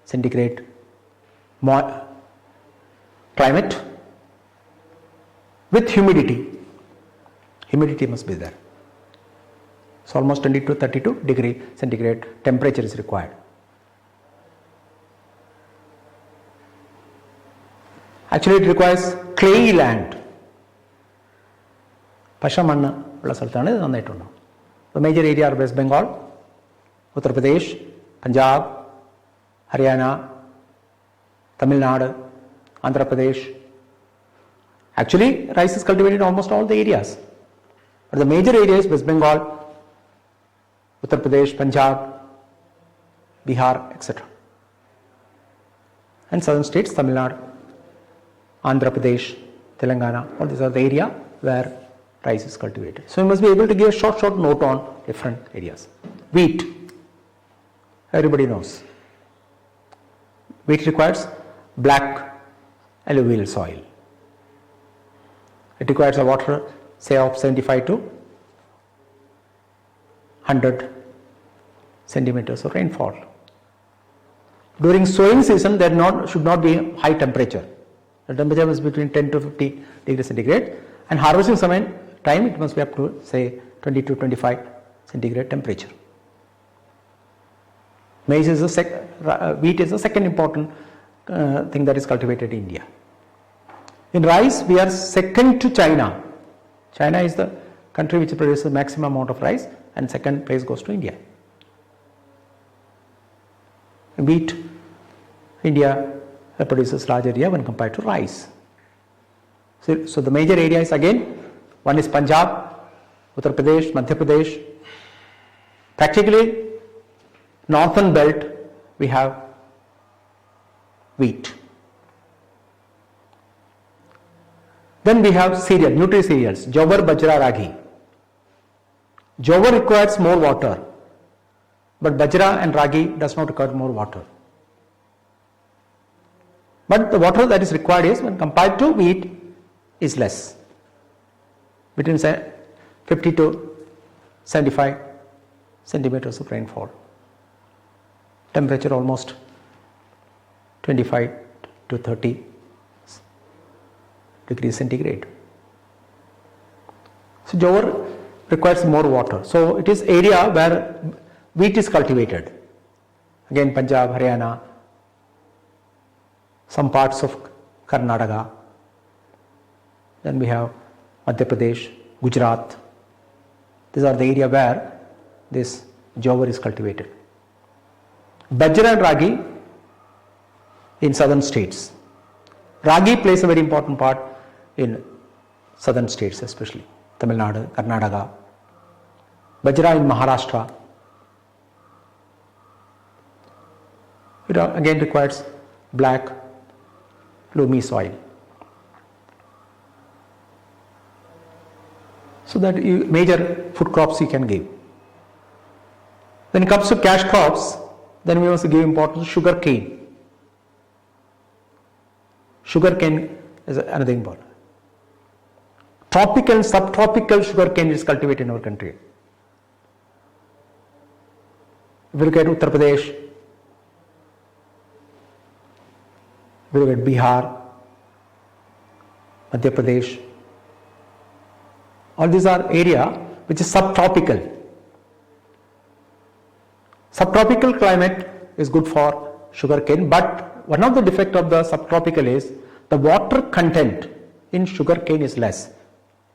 centigrade climate with humidity. Humidity must be there. So almost 20 to 32 degree centigrade temperature is required. Actually, it requires clay land. പശമണ്ണ് ഉള്ള സ്ഥലത്താണ് ഇത് നന്നായിട്ടുണ്ടാവും. The major area are West Bengal, Uttar Pradesh, Punjab, Haryana, Tamil Nadu, Andhra Pradesh. Actually, rice is cultivated in almost all the areas. But the major areas West Bengal, Uttar Pradesh, Punjab, Bihar, etc. And southern states, Tamil Nadu, Andhra Pradesh, Telangana, all these are the area where rice is cultivated. So you must be able to give a short note on different areas. Wheat, everybody knows. Wheat requires black alluvial soil. It requires a water, say, of 75 to 100 centimeters of rainfall. During sowing season, there should not be high temperature. The temperature is between 10 to 50 degrees centigrade, and harvesting time it must be up to, say, 20 to 25 centigrade temperature. Maize is wheat is the second important thing that is cultivated in India. In rice, we are second to China. China is the country which produces the maximum amount of rice, and second place goes to India. In wheat, India produces large area when compared to rice. So the major areas again, one is Punjab, Uttar Pradesh, Madhya Pradesh. Practically, northern belt we have wheat. Then we have cereal, nutri-cereals, jowar, bajra, ragi. Jowar requires more water, but bajra and ragi does not require more water. But the water that is required is, when compared to wheat, is less, between 50 to 75 centimeters of rainfall. Temperature almost 25 to 30 degrees centigrade. So jowar requires more water. So it is area where wheat is cultivated. Again, Punjab, Haryana, some parts of Karnataka. Then we have Madhya Pradesh, Gujarat. These are the area where this jowar is cultivated. Bajra and ragi in southern states. Ragi plays a very important part in southern states, especially Tamil Nadu, Karnataka. Bajra in Maharashtra. It again requires black, loamy soil. So that major food crops you can give. When it comes to cash crops, then we must give importance to sugar cane. Sugar cane is another important. Tropical and subtropical sugar cane is cultivated in our country. If you look at Uttar Pradesh, if you look at Bihar, Madhya Pradesh, all these are area which is subtropical. Subtropical climate is good for sugar cane, but one of the defect of the subtropical is the water content in sugar cane is less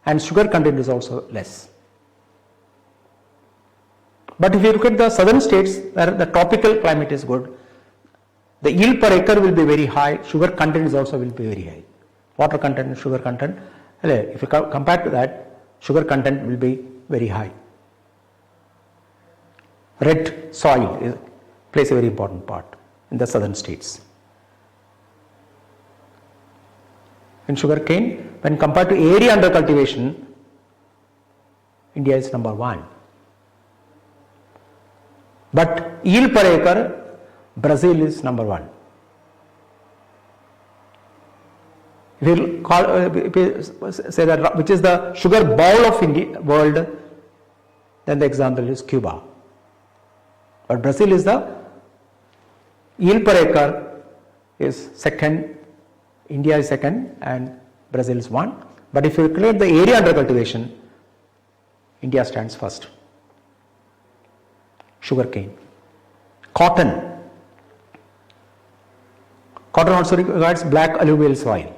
and sugar content is also less. But if you look at the southern states where the tropical climate is good, the yield per acre will be very high, sugar content is also will be very high. Water content and sugar content, if you compare to that, sugar content will be very high. Red soil plays a very important part in the southern states. In sugar cane, when compared to area under cultivation, India is number 1. But yield per acre, Brazil is number 1. If you say that which is the sugar bowl of India world, then the example is Cuba. But Brazil is the yield per acre is second, India is second, and Brazil is 1. But if you calculate the area under cultivation, India stands first. Sugar cane. Cotton. Cotton also requires black alluvial soil.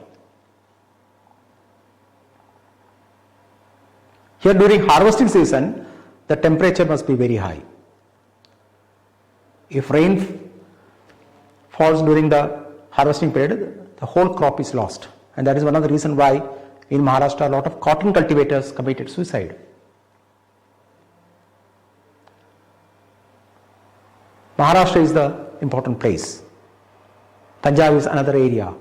Here during harvesting season, the temperature must be very high. If rain falls during the harvesting period, the whole crop is lost. And that is one of the reasons why in Maharashtra a lot of cotton cultivators committed suicide. Maharashtra is the important place. Punjab is another area.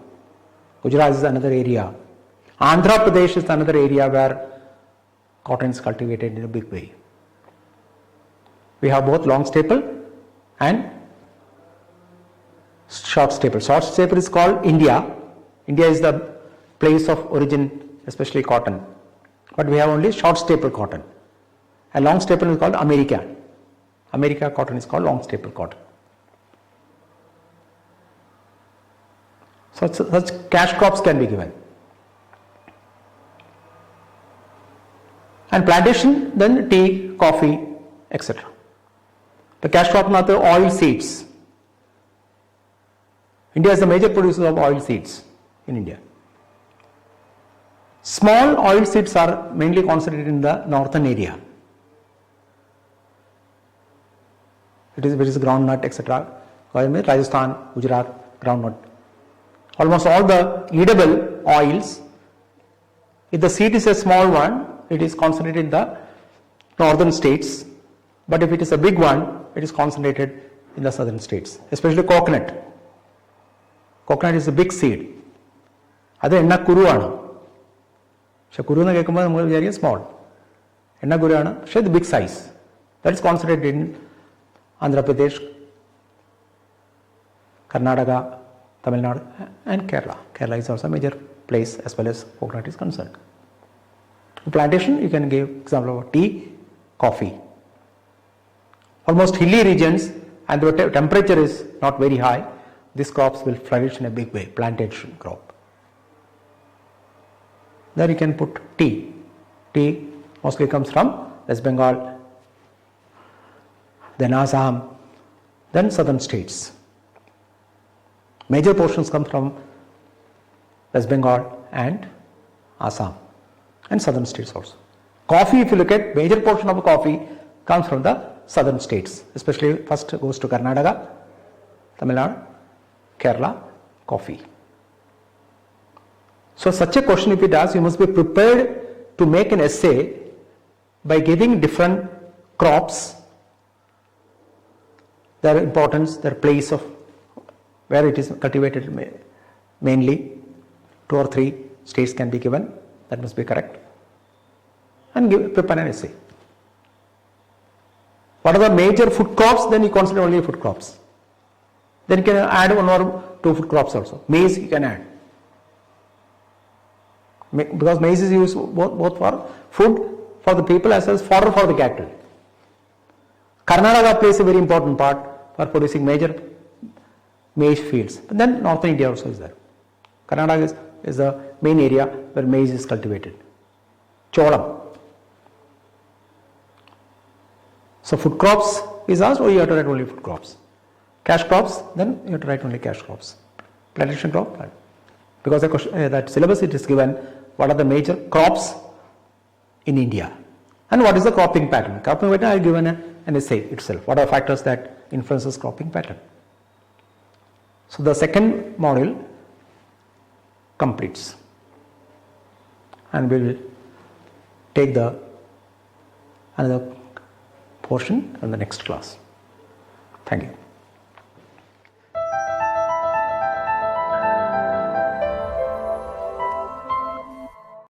Gujarat is another area. Andhra Pradesh is another area where cotton is cultivated in a big way. We have both long staple and short staple. Short staple is called India. India is the place of origin, especially cotton. But we have only short staple cotton. And long staple is called America. America cotton is called long staple cotton. So such cash crops can be given. And plantation, then tea, coffee, etc. The cash crop are the oil seeds. India is the major producer of oil seeds in India. Small oil seeds are mainly concentrated in the northern area. It is groundnut, etc. Rajasthan, Gujarat, groundnut. Almost all the edible oils, if the seed is a small one, it is concentrated in the northern states. But if it is a big one, it is concentrated in the southern states, especially coconut. Coconut is a big seed. That is kuru. So kuru is very small. Kuru is the big size. That is concentrated in Andhra Pradesh, Karnataka, Tamil Nadu and Kerala. Kerala is also a major place as well as coconut is concerned. In plantation, you can give example of tea, coffee. Almost hilly regions and the temperature is not very high, these crops will flourish in a big way, plantation crop. Then you can put tea. Tea mostly comes from West Bengal, then Assam, then southern states. Major portions come from West Bengal and Assam and southern states also. Coffee, if you look at, major portion of coffee comes from the southern states, especially first goes to Karnataka, Tamil Nadu, Kerala, coffee. So such a question if it asks, you must be prepared to make an essay by giving different crops, their importance, their place of where it is cultivated mainly, 2 or 3 states can be given, that must be correct, and prepare an essay. What are the major food crops? Then you consider only food crops. Then you can add 1 or 2 food crops also. Maize you can add. Because maize is used both for food for the people as well as fodder for the cattle. Karnataka plays a very important part for producing major maize fields. But then northern India also is there. Karnataka is the main area where maize is cultivated. Cholam. So food crops is asked, or you have to write only food crops. Cash crops, then you have to write only cash crops. plantation crop plan. Because the question, that syllabus it is given what are the major crops in India and what is the cropping pattern. Cropping pattern I have given an essay itself. What are factors that influences cropping pattern. So the second module completes and we will take the another portion in the next class. Thank you.